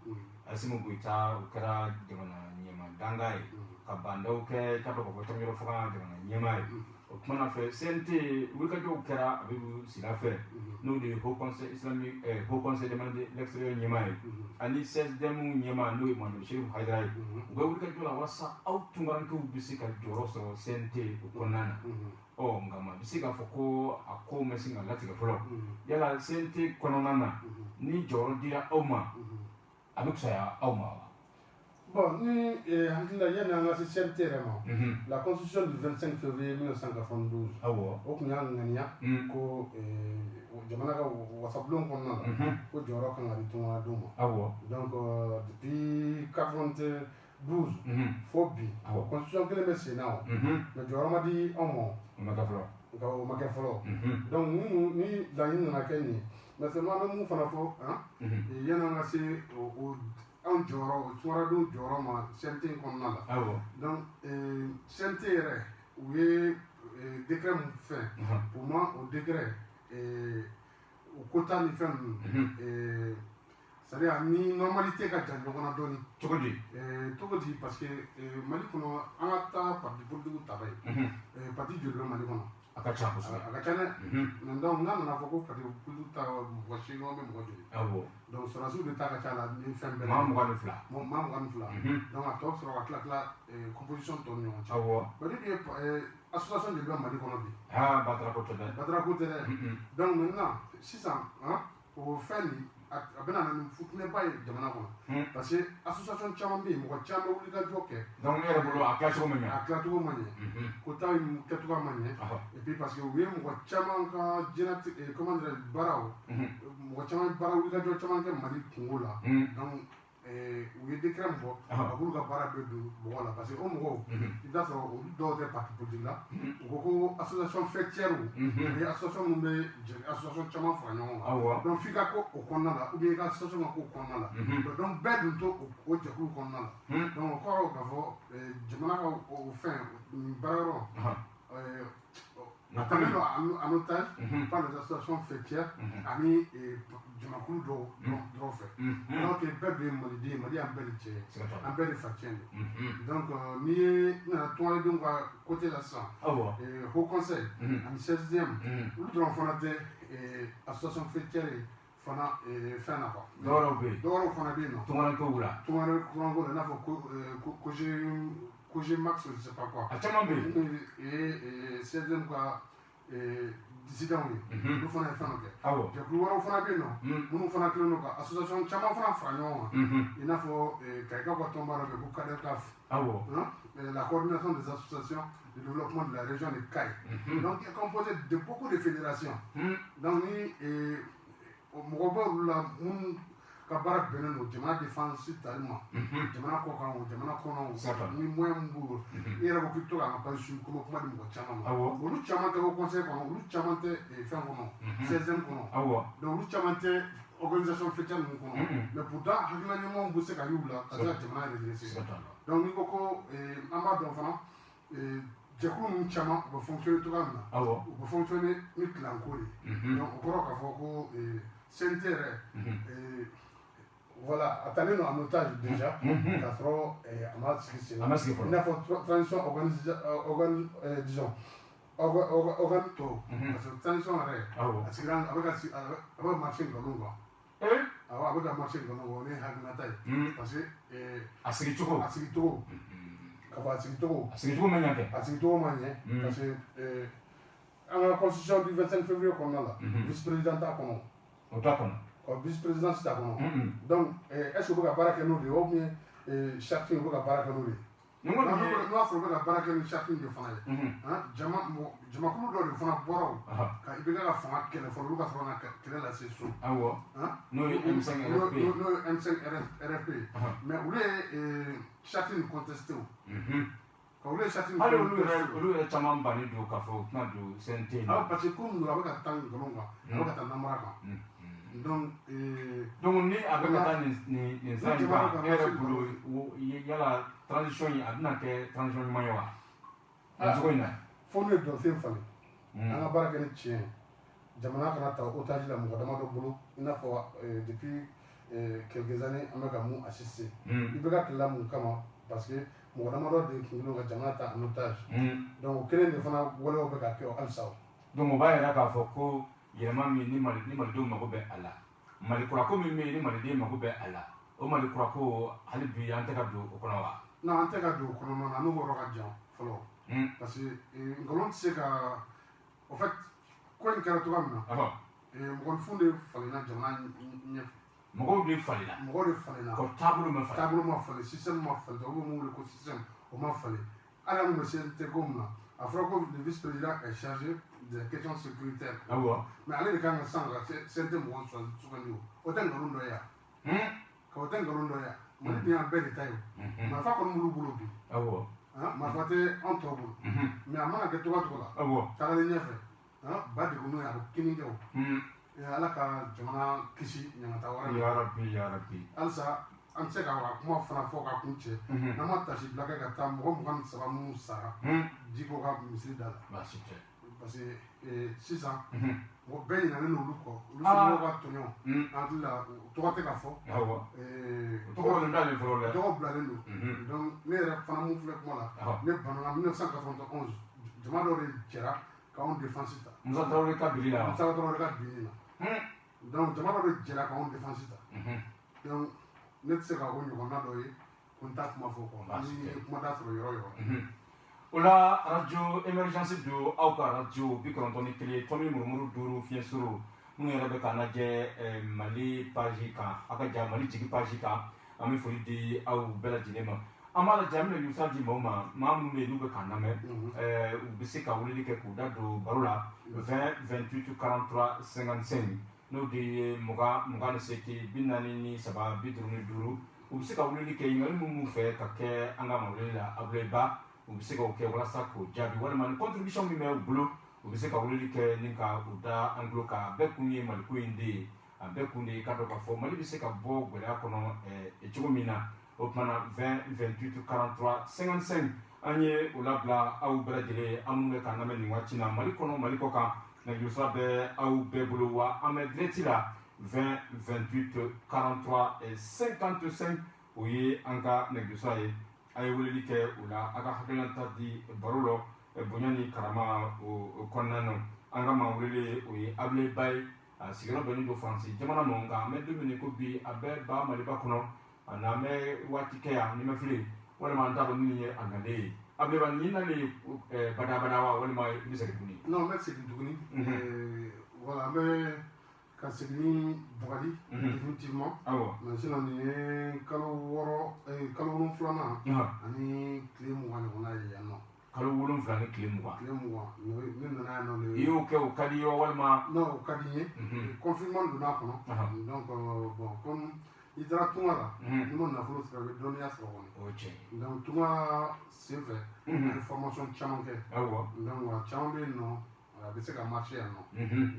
Asimu Goyita o kɛra jamana ɲɛmaa danga ye ka bandaw kɛ k'a dɔn k'a fɔ cɛmancɛ fanga jamana ɲɛmaa ye o kumana fɛ CNT wulikajɔw kɛra Abibu Sira fɛ n'o de ye Haut Conseil islamique Haut Conseil de l'extérieur ɲɛmaa ye ani CSDM ɲɛmaa n'o ye Mamadu Seku Hayidara ye u bɛ wulikajɔ la walasa aw tunkarankew bɛ se ka jɔyɔrɔ sɔrɔ CNT o kɔnɔna na nka ma bɛ se k'a fɔ ko a kow ma se ka latigɛ fɔlɔ yala CNT kɔnɔna na ni jɔyɔrɔ dira aw ma a bɛ fisaya aw ma wa. Bon, ni hakilila yanni an ka se CNT yɛrɛ ma la constitution du 25 février 1992 o tun y'a ŋaniya ko jamana ka wasabulon kɔnɔna la ko jɔyɔrɔ kan ka di tunkaradenw ma donc depuis 92 fo bi constitution kelen bɛ sen na o mais jɔyɔrɔ ma di anw ma nka o ma kɛ fɔlɔ donc ni laɲini nana kɛ nin ye mais seulement an bɛ mun fana fɔ yanni an ka se o anw jɔyɔrɔ tunkaradenw jɔyɔrɔ ma CNT kɔnɔna la donc CNT yɛrɛ u ye décret mun fɛn pour moi o décret o quota ni fɛn ninnu c'est-à-dire ni normalité ka jan ɲɔgɔn na dɔɔni cogo di parce que Mali kɔnɔ an ka taa parti politique ta ye parti joli bɛ Mali kɔnɔ a ka ca kosɛbɛ a ka ca dɛ donc n'a nana fɔ ko parti politique ta mɔgɔ 8 bɛ mɔgɔ joli donc sɔrɔdasiw de ta ka ca la ni fɛn bɛɛ maa 22 donc a tɔ sɔrɔ ka tila composition tɔ ni ɲɔgɔn cɛ Mali bɛ association de bɛ Mali kɔnɔ bi Badara ko tɛ dɛ donc maintenant sisan o fɛn nin a bɛna na ni futinɛba ye jamana kɔnɔ parce que association caman bɛ yen mɔgɔ caman bɛ wuli ka jɔ kɛ donc ne yɛrɛ bolo a tilacogo ma ɲɛ quota kɛcogo ma ɲɛ et puis parce que u ye mɔgɔ caman ka diɲɛnatigɛ comment dire baaraw mɔgɔ caman baara wuli ka jɔ caman kɛ Mali kungo la donc u ye décret min fɔ a b'olu ka baara bɛɛ don mɔgɔ la parce que o mɔgɔw i bɛ taa sɔrɔ olu dɔw tɛ parti politique la u ko ko association faîtière o ye association min bɛ association caman fara ɲɔgɔn kan donc f'i ka ko o kɔnɔna la ou bien i ka association ka ko kɔnɔna la donc bɛɛ dun to o jɛkulu kɔnɔna la donc o kɔrɔ k'a fɔ jamana ka o fɛn nin baarayɔrɔ attendez en otage par les associations fêtières ani jamakulu dɔw fɛ donc bɛɛ bɛ maliden Mali y'an bɛɛ de cɛ an bɛɛ de fa cɛn de donc n'i ye nana tunkaradenw ka côté la sisan Haut Conseil ani CSDM olu dɔrɔn fana tɛ association fêtière ye fana fɛn na quoi dɔwɛrɛw fana bɛ yen nɔ tunkarankew la i n'a fɔ Cogé Max je sais pas quoi a caman bɛ yen CSDM ka dissidents ye olu fana ye fɛn dɔ kɛ jɛkulu wɛrɛw fana bɛ yen nɔ minnu fana kɛlen don ka association caman fana fara ɲɔgɔn kan i n'a fɔ Kayikaw ka tɔnba dɔ bɛ yen ko CADECAF la coordination des associations de développement de la région de Caille donc est composé de beaucoup de fédérations donc ni mɔgɔ bɛ olu la minnu ka baara bɛnnen don jamana défense tali ma jamana kɔkan o jamana kɔnɔ ni moyen min b'u bolo i yɛrɛ ko k'i to k'an ka page suivre ko kuma di mɔgɔ caman ma olu caman tɛ Haut Conseil kɔnɔ olu caman tɛ fɛn kɔnɔ CSM kɔnɔ donc olu caman tɛ organisation fêtière ninnu kɔnɔ mais pourtant hakilina ɲɛmɔgɔw bɛ se ka y'u la ka se ka jamana redresser donc n'i ko ko an b'a dɔn fana jɛkulu ninnu caman u bɛ fonctionner cogoya min na u bɛ fonctionner ni kilanko de donc o kɔrɔ k'a fɔ ko CNT yɛrɛ voilà, attendez nous en otage déjà, k'a sɔrɔ a ma sigi sen na i n'a fɔ transition disons organe tɔw parce que transition yɛrɛ a sigira a bɛ marché nkalon quoi awɔ a bɛ ka marché nkalon quoi o ne hakilinata ye parce que a sigicogo ka fɔ a sigicogo ma ɲɛ kɛ a sigicogo ma ɲɛ parce que an ka constitution du 25 février kɔnɔna la vice président t'a kɔnɔ o t'a kɔnɔ vice-président t'a kɔnɔ donc est-ce que u bɛ ka baara kɛ n'o de ye ou bien chacun u bɛ ka baara kɛ n'o de ye Ni mo n'a ni fɔra bɛ ka baara kɛ ni charte de fana ye jamakulu dɔ de fana bɔra o ka IBK ka fanga kɛlɛ fɔlɔ olu ka sɔrɔ ka kɛlɛ lase so awɔ n'o ye M5 RFP n'o ye M5 RFP mais olu ye charte in contesté o ka olu ye charte in hali olu yɛrɛ caman bannen don k'a fɔ u tɛna don CNT na parce que ko mun don a bɛ ka taa nkalon kan a bɛ ka taa namara kan donc ni a bɛ ka taa nin sira in kan e yɛrɛ bolo yala transition in a bɛna kɛ transition ɲuman ye wa nin cogo in na fo ne dɔnsen falen an ka baara kɛ ni tiɲɛ jamana kana ta otage la mɔgɔ dama dɔ bolo i n'a fɔ depuis quelques années an bɛ ka mun assister i bɛ ka tilela mun kama parce que mɔgɔ dama dɔ de tun ka jamana ta en otage donc o kelen de fana walew bɛ ka kɛ halisa o donc o b'a yira k'a fɔ ko yɛlɛma min ni malidenw mago bɛ a la mali kurako min bɛ yen ni maliden mago bɛ a la o mali kurako hali bi an tɛ ka don o kɔnɔ wa non an tɛ ka don o kɔnɔ na n'o yɔrɔ ka jan fɔlɔ parce que nkalon tɛ se ka en fait ko in kɛra cogoya min na mɔgɔninfin de falenna jamana ɲɛfɛ mɔgɔw de falenna mɔgɔw de falenna ko taabolo ma falen système ma falen tubabuw b'u wele ko système o ma falen hali an kun bɛ CNT ko min na a fɔra ko le vice président est chargé des questions sécuritaires mais ale de kan ka san ka CNT mɔgɔw sugandi o tɛ nkalon dɔ ye yan ka o tɛ nkalon dɔ ye yan mali dun y'an bɛɛ de ta ye o marifa kɔni b'olu bolo bi marifa tɛ anw tɔw bolo mais a mana kɛ cogoya cogo la taagalen ɲɛfɛ ba degun n'o ye a bɛ kini kɛ o ala ka jamana kisi ɲangata wɛrɛ yarabi halisa an tɛ se ka kuma fana fɔ ka kun cɛ n'an ma tasi bila kɛ ka taa mɔgɔ 23 minnu sara jiko ka misiri da la parce que sisan mɔgɔ bɛɛ ɲinalen n'olu kɔ olu somɔgɔw ka tɔɲɔ an hakili la tɔgɔ tɛ ka fɔ tɔgɔ bilalen don donc ne yɛrɛ fana mun filɛ kuma la ne banana 1991 jama dɔ de jɛra k'anw défense ta Musa Tarawele ka bili la na donc jama dɔ de jɛra k'anw défense ta donc ne tɛ se ka o ɲɔgɔnna dɔ ye ko n t'a kuma fɔ quoi ni ye kuma da sɔrɔ yɔrɔ yɔrɔ o la radio émergence don aw ka radio 91 tɔmi murumuru 5 fiɲɛ suru minnu yɛrɛ bɛ k'an lajɛ mali page kan a ka ja mali jigi page kan an bɛ foli di aw bɛɛ lajɛlen ma an b'a lajɛ an bɛna yusa di maaw ma maa minnu bɛ yen n'u bɛ k'an lamɛn u bɛ se ka weleli kɛ k'u da don baro la 20 28 43 55 n'o de ye 28 43 55 u bɛ se ka weleli kɛ ɲininkali minnu b'u fɛ ka kɛ an ka mawuleli la Abulaye Ba u bɛ se k'o kɛ walasa k'o jaabi walima ni contribution min bɛ u bolo u bɛ se ka weleli kɛ ni ka u da an tulo kan a bɛɛ kun ye maliko in de ye a bɛɛ kun de ye k'a dɔn k'a fɔ mali bɛ se ka bɔ gɛlɛya kɔnɔ cogo min na o tumana 20 28 43 55 an ye o labila aw bɛɛ lajɛlen an minnu bɛ k'an lamɛn nin waati na mali kɔnɔ mali kɔ kan nɛgɛjurusira bɛ aw bɛɛ bolo wa an bɛ direct la 20 28 43 55 o ye an ka nɛgɛjurusira ye a ye weleli kɛ o la a ka hakilinata di baro la bonya ni karama o kɔnɔna na an ka maa wele o ye Abulaye Ba ye a sigiyɔrɔ bɛnnen don Faransi jamana ma nka an bɛ don min ko bi a bɛ ba Maliba kɔnɔ n'an bɛ waati kɛ yan ni ma fili walima an t'a dɔn min ye a nalen ye Abulaye Ba nin nalen badabada wa walima i bɛ segin tuguni. non n bɛ segin tuguni voilà an bɛ ka segin ni Bugali définitivement mais sinon nin ye kalo 7 ani tile 20 ɲɔgɔnna ye yan nɔ. kalo 7 ni tile 20. tile 20 ne nana yan nɔ i y'o kɛ o ka di ye walima. non o ka di n ye confinement donn'a kɔnɔ donc bon comme i taara tunga la ni ma nafolo sɔrɔ i bɛ dɔnniya sɔrɔ kɔni o cɛ donc tunga senfɛ an ye formation caman kɛ donc a caman bɛ yen nɔ a bɛ se ka marché yan nɔ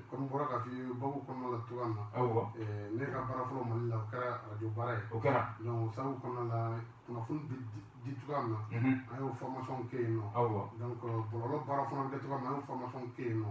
comme bɔra k'a f'i ye babu kɔnɔna la cogoya min na ne ka baara fɔlɔ Mali la o kɛra radio baara ye o kɛra donc o sababu kɔnɔna la kunnafoni bɛ di cogoya min na an y'o formation kɛ yen nɔ donc bɔlɔlɔ baara fana bɛ kɛ cogoya min na an y'o formation kɛ yen nɔ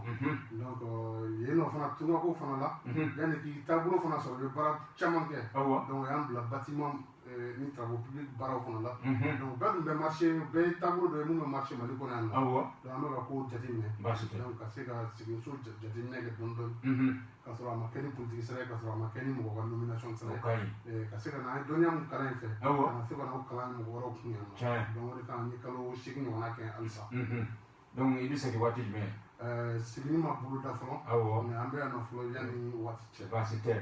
donc yen nɔ fana tungako fana la yanni k'i taabolo fana sɔrɔ i bɛ baara caman kɛ donc o y'an bila bâtiment ni travaux publics baaraw fana la donc bɛɛ dun bɛ marché bɛɛ ye taabolo dɔ ye mun bɛ marché Mali kɔnɔ yan nɔ donc an bɛ ka kow jateminɛ donc ka se ka sigiso jateminɛ kɛ dɔɔni dɔɔni ka sɔrɔ a ma kɛ ni politique sira ye ka sɔrɔ a ma kɛ ni mɔgɔ ka nomination sira ye ka se ka na an ye dɔnniya mun kalan in fɛ ka na se ka na o kalan mɔgɔ wɛrɛw kun yan nɔ donc o de kan an ye kalo 8 ɲɔgɔnna kɛ halisa donc i bɛ segin waati jumɛn sigini ma bolo da fɔlɔ awɔ mais an bɛ yan nɔ fɔlɔ yanni waati cɛ baasi tɛ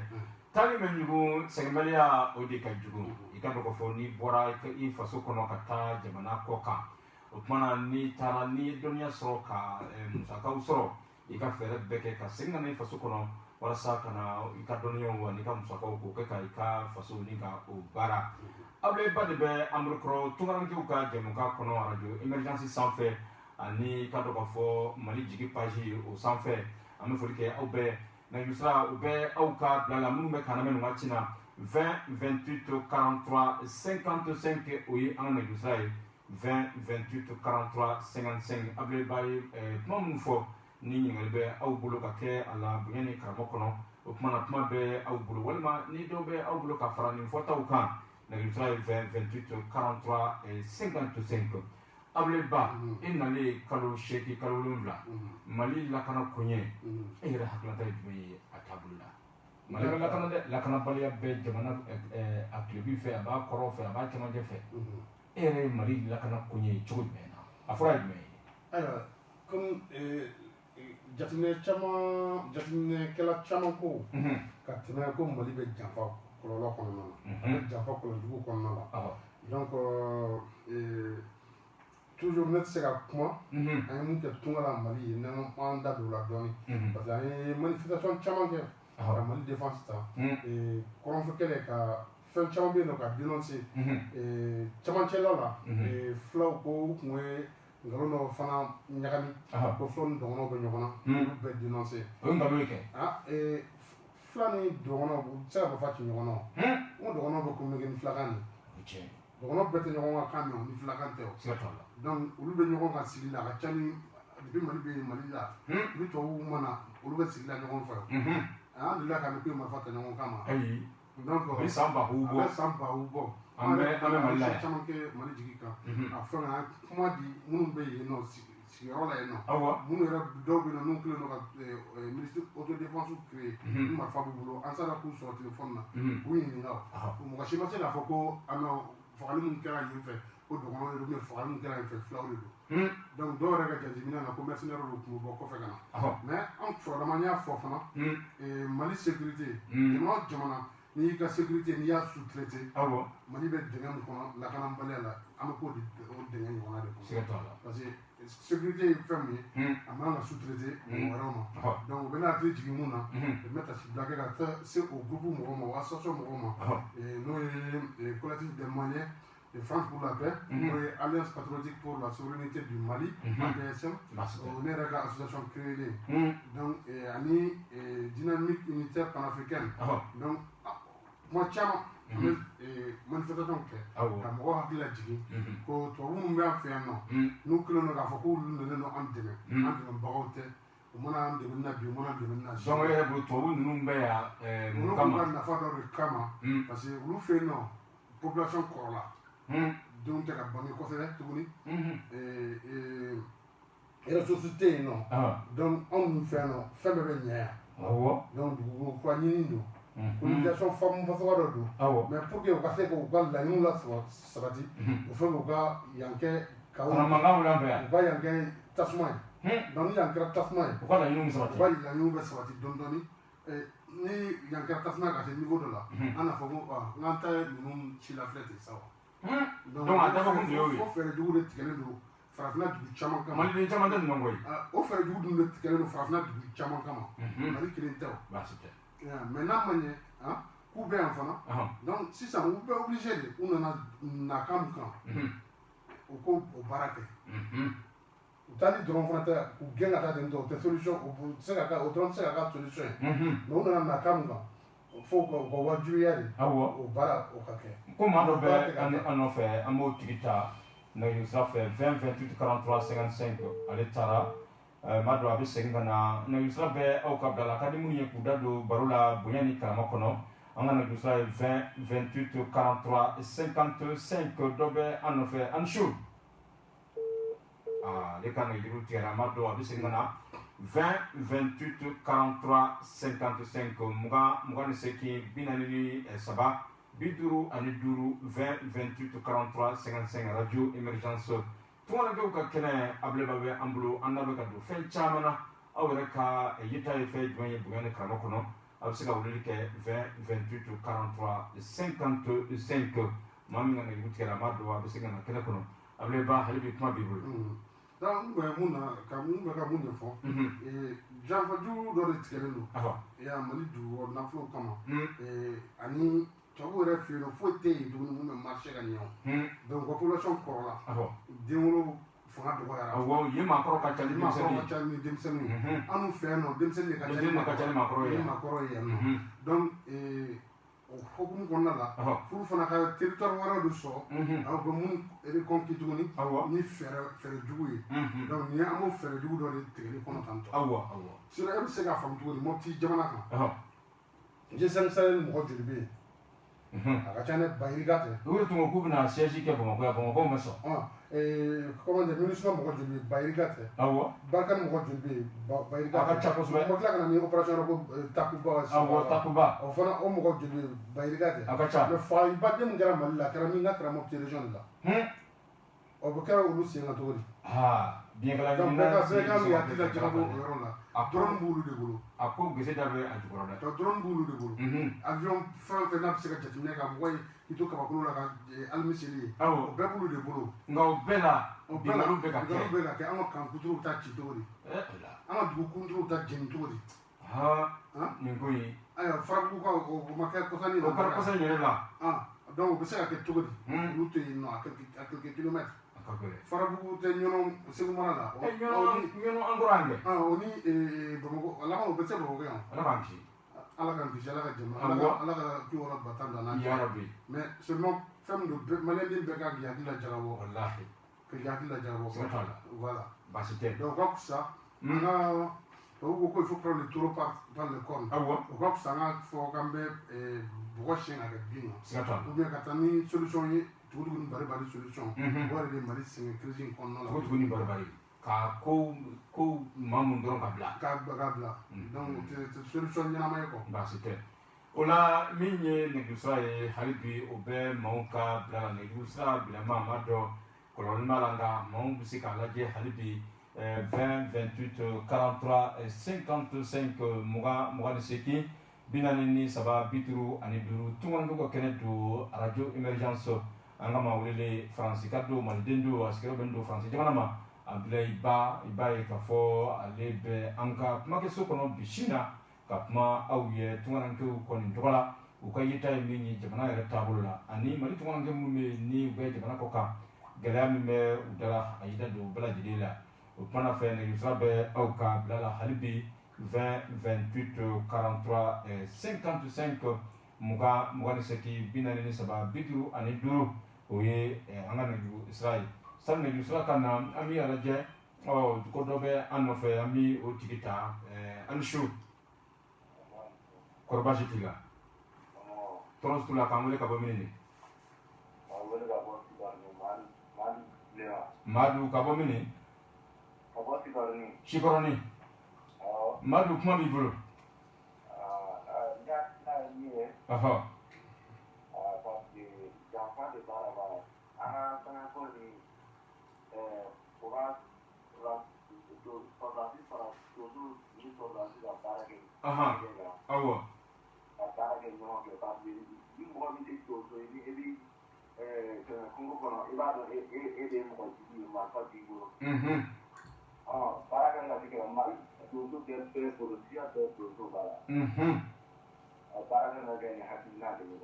taali bɛ ɲugun sɛgɛnbaliya o de ka jugu i ka dɔn k'a fɔ n'i bɔra i faso kɔnɔ ka taa jamana kɔ kan o tumana n'i taara n'i ye dɔnniya sɔrɔ ka musakaw sɔrɔ i ka fɛɛrɛ bɛɛ kɛ ka segin ka na i faso kɔnɔ walasa ka na i ka dɔnniyaw wa n'i ka musakaw k'o kɛ ka i ka faso ni ka o baara aw ba de bɛ amurikɔrɔ tunkarankew ka jɛmukan kɔnɔ arajo emergency sanfɛ ani ka dɔn k'a fɔ mali jigi page o sanfɛ an bɛ foli kɛ aw bɛɛ nɛgɛjurusira u bɛ aw ka bila la minnu bɛ kan lamɛn nin waati na 20 28 43 55 o ye an ka nɛgɛjurusira ye 20 28 43 55 aw b'a ye kuma minnu fɔ ni ɲininkali bɛ aw bolo ka kɛ a la bonya ni karamɔgɔ kɔnɔ o kumana kuma bɛ aw bolo walima ni dɔw bɛ aw bolo ka fara nin fɔtaw kan nɛgɛjurusira ye 20 28 43 55 Ableba e nale kalo 8 kalo 7 Mali lakana koɲɛ e yɛrɛ hakilinata ye jumɛn ye a taabolo la Mali bɛ lakana dɛ lakanabaliya bɛ jamana a kilebi fɛ a b'a kɔrɔ fɛ a b'a cɛmancɛ fɛ e yɛrɛ ye Mali lakana koɲɛ ye cogo jumɛn na a fɔra ye jumɛn ye ayiwa comme jateminɛkɛla caman ko ka tɛmɛ ko Mali bɛ janfa kɔlɔlɔ kɔnɔna na a bɛ janfa kɔlɔlɔjugu kɔnɔna la donc toujours ne tɛ se ka kuma an ye mun kɛ tunga la Mali ye n'an da don o la dɔɔni parce que an ye manifestation caman kɛ ka Mali défense ta kɔrɔnfɛ kɛlɛ ka fɛn caman bɛ yen nɔ ka dénoncer camancɛla la fulaw ko u tun ye nkalon dɔ fana ɲagami ko fulaw ni dɔgɔnɔw bɛ ɲɔgɔn na olu bɛɛ dénoncer o ye nkalon ye kɛ fula ni dɔgɔnɔw u tɛ se ka fa ci ɲɔgɔn na o dɔgɔnɔw bɛ communiquer ni filakan de dɔgɔnɔw bɛɛ tɛ ɲɔgɔn ka kan mɛn ni filakan tɛ o donc olu bɛ ɲɔgɔn kan sigi la a ka ca ni depuis Mali bɛ Mali la i bɛ tubabuw mana olu bɛ sigi la ɲɔgɔn fɛ an delila ka ne ko marifa ta ɲɔgɔn kan ma donc a bɛ san ba u bɔ an bɛ Mali la caman kɛ Mali jigi kan a fɛn na kuma di minnu bɛ yen nɔ sigiyɔrɔ la yen nɔ minnu yɛrɛ dɔw bɛ yen nɔ n'u kɛlen don ka ministre autodéfense créer ni marifa b'u bolo an sera k'u sɔrɔ téléphone na k'u ɲininka mɔgɔ si ma se k'a fɔ ko fagali min kɛra yen fɛ ko dɔgɔnɔw de don fagali min kɛra yen fɛ fulaw de don donc dɔw yɛrɛ ka jateminɛ na ko mercenaires de tun bɛ bɔ kɔfɛ ka na mais an fɔlɔma n y'a fɔ fana Mali sécurité jamana o jamana n'i y'i ka sécurité n'i y'a sous-traité Mali bɛ dingɛ min kɔnɔ lakanabaliya la an bɛ k'o dingɛ ɲɔgɔnna de kɔnɔ parce que sécurité ye fɛn min ye a man ka sous-traité mɔgɔ wɛrɛw ma donc u bɛ n'a hakili jigin mun na u bɛ tasibila kɛ ka taa se o groupe mɔgɔw ma o association mɔgɔw ma n'o ye collectif des Maliens de France pour la paix, Alliance patriotique pour la souveraineté du Mali, APSM, on est une association créée. Donc, une dynamique unitaire panafricaine. Donc, moi, tiens, manifestation kɛ ka mɔgɔw hakili lajigin ko tubabu minnu bɛ an fɛ yan nɔ n'u kɛlen don k'a fɔ k'olu nalen don an dɛmɛ an dɛmɛbagaw tɛ u mana an dɛmɛ na bi u mana dɛmɛ na donc e yɛrɛ bolo tubabu ninnu bɛ yan mun kama olu ka nafa dɔ de kama parce que olu fɛ yen nɔ population kɔrɔla denw tɛ ka bange kosɛbɛ tuguni ressources tɛ yen nɔ donc anw dun fɛ yan nɔ fɛn bɛɛ bɛ ɲɛ yan donc dugukolo kura ɲini don colonisation faamu fasuguya dɔ don mais pour que u ka se k'u ka laɲiniw la sabati o fɛ k'u ka yan kɛ kaw u ka yan kɛ tasuma ye donc ni yan kɛra tasuma ye u ka laɲiniw bɛ sabati dɔɔni dɔɔni ni yan kɛra tasuma ka se niveau dɔ la an na fɔ ko n'an ta ye ninnu ci la filɛ ten sa wa donc a dabɔ kun de y'o ye o fɛɛrɛ jugu de tigɛlen don farafinna dugu caman kama maliden caman tɛ ninnu koyi o fɛɛrɛ jugu dun de tigɛlen don farafinna dugu caman kama Mali kelen tɛ o mais n'a ma ɲɛ k'u bɛ yan fana donc sisan u bɛ obligé de u nana nakan min kan u ko o baara kɛ u taali dɔrɔn fana tɛ k'u gɛn ka taa ten tɔ o tɛ solution o tɛ se ka kɛ o dɔrɔn tɛ se ka kɛ solution ye mais u nana nakan min kan fo u ka wajibiya de o baara o ka kɛ ko maa dɔ bɛ an nɔfɛ an b'o tigi ta nɛgɛjurusira fɛ 20 28 43 55 ale taara maa dɔ a bɛ segin ka na nɛgɛjurusira bɛ aw ka bila la ka di minnu ye k'u da don baro la bonya ni karama kɔnɔ an ka nɛgɛjurusira ye 20 28 43 55 dɔ bɛ an nɔfɛ an su ale ka nɛgɛjuru tigɛra maa dɔ a bɛ segin ka na 20 28 43 55 mugan ni seegin 43 55 20 28 43 55 radio émergence tungana ke ka kene ableba be ambulo andabe ka do fen chamana awere ka yita e fe jwenye bugane krano kono absika wulili ke 20 28 43 55 mami ngana yutikela mado absika na kene kono ableba halibi kuma bibulu dan muna ka mun fo janfa ju do de tikele no ya mali du na flo kama ani togo re fi no fote du no mun marché ga nyon donc population korola demolo fanga do ya awo ye makoro ka chali demseni anu fe no demseni ka chali makoro ya donc hukum konna la fu fana ka territoire wara do so aw ko mun reconquête ni fere jugu donc ni amo fere jugu do de tegeli kono tanto sira e se ga fam tuuri mo ti jamana kan je san salen mo jurbe aga chane bayirigate wuri tumo kubna siège ke ko maso comment dire ministre mo jurbe bayirigate barkan mo jurbe bayirigate aga chapo so mo kla kana ni opération ko takuba o fana o mo jurbe bayirigate aga cha le fa ibade mo gara malla kara mi ngatra mo région la o bo kara ulu si ngatori bien que la donc beka mi ati la jabo yorona drone bulu de bulu ako gese dabe ajukoro da to drone bulu de bulu avion fa na psika jetine ka boy ito ka bakulu la ka almisili o be bulu de bulu ngo bela bi malu be ka ke amo kan kuturu ta chitori ama du kuturu ta jentori ningoyi aya frabu ka o makka ko sani o kar ko sani la donc be se ka togodi lu to no a quelques kilomètres farabugu te ñono segu marala ñono angorange oni bamako ala ko betse bamako ya ala kan fi ala ka jema ala ka ki wala batanda na ya rabbi mais seulement femme de malendin be ka ya dila jarabo wallahi que ya dila jarabo voilà basité donc comme ça na to ko il faut prendre le taureau par le corne donc ça na fo kambe broche na ga bino ou bien katani solution yi tuguni bari solution wala de mari singa crise kono la tuguni bari ka ko mamun doron ka bla donc solution nyama may ko basité ola minye negusra e halibi obe mauka bla negusra bla mama do kolon malanga mon bisika laje halibi 20 28 43 55 muga de seki binanini saba bituru ani duru tungandu ko kenetu radio emergence angama wele France kaddo maldendo askero bendo France jamana ma Abdoulaye Ba e ka fo alebe anka kuma ke sokono bishina ka kuma awye tungananke ko ni dola u ka yita minyi jamana yara tabulu la ani mali tungananke mu me ni be jamana ko ka gala mi me udara ayida do bala jidela o pana fe ne yusabe au ka bala halibi 20 28 43 55 muga ni seki binani ni saba bidu ani duru oye angana yu Israel sanne yu sura kana ami alaje ko dobe anofe ami o tikita anshu korbashi tiga toros tula kamule ka bomini madu ka bomini shikoroni madu kuma bibulu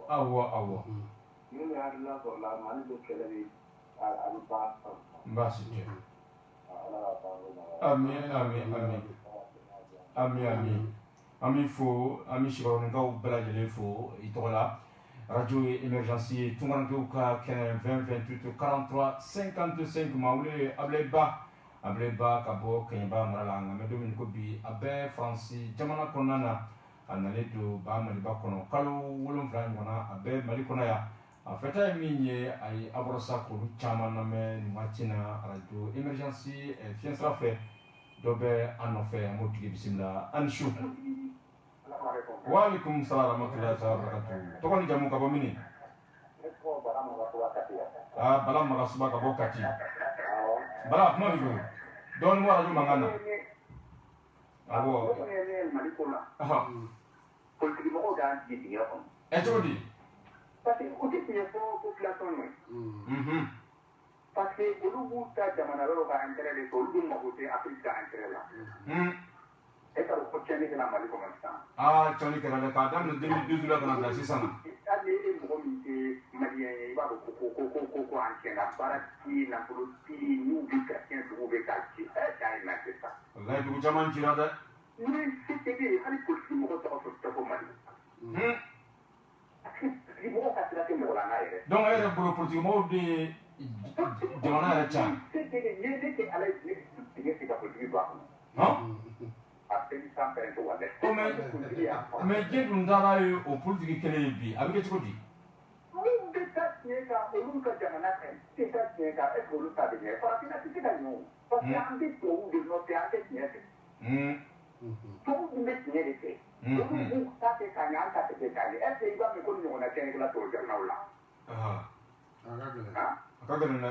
awo awo mbasi ami fo ami shikoro ngaw bela jele fo itola radio emergency tunganke ka 20 28 43 55 mawle ableba kabo kenyaba marala ngame do min ko bi abe France jamana konana anale do ba mali ba kono kalu wolon flan wana abe mali kono ya afeta minye ay abrosa ko chama na me matina radio emergency fiensra fe dobe anofe amoti bismillah anshu wa alaikum salam wa rahmatullahi wa barakatuh to kon jamu ka bomini bala maga suba ka bo kati Bala kuma bi bolo. Don mo radio mangana. Awo. Politique mɔgɔw d'an jigi dingɛ kɔnɔ. Cogo di? Parce que o tɛ tiɲɛ fɔ population ye. Parce que olu b'u ta jamana wɛrɛw ka intérêt de fɛ olu dun mago tɛ Afrique ka intérêt la. E ka o ko tiɲɛni kɛla Mali kɔnɔ sisan. Tiɲɛni kɛra dɛ k'a daminɛ 2012 la ka na bila sisan na. Hali ni e mɔgɔ min tɛ maliyɛn ye i b'a dɔn ko an tiɲɛna baara ti nafolo ti n'u bɛ ka tiɲɛ dugu bɛ ka ci caa ye na sisan. Walayi dugu caman cira dɛ. Ni se tɛ bɛ yen hali politique mɔgɔ tɔgɔ tɛ fɔ Mali. Mɔgɔ ka sira tɛ mɔgɔ la n'a yɛrɛ. Donc e yɛrɛ bolo politique mɔgɔw de jamana yɛrɛ ca. Se tɛ ne tɛ ala ye dingɛ se ka politique don a kɔnɔ. A bɛɛ san bɛɛ to wa dɛ. Mais diɲɛ dun taara ye o politique kelen ye bi a bɛ kɛ cogo di? Olu bɛ taa tiɲɛ kan olu ka jamana kan tɛ taa tiɲɛ kan est-ce que olu ta bɛ ɲɛ farafinna tɛ se ka ɲɛ o parce que an bɛ tubabuw de nɔfɛ an tɛ tiɲɛ fɛ. Tubabuw bɛ tiɲɛ de fɛ. Olu b'u ta kɛ k'a ɲɛ an ta tɛ kɛ k'a ɲɛ est-ce que i b'a mɛn ko nin ɲɔgɔnna kɛɲɛ tɔw jamanaw la. A ka gɛlɛn dɛ.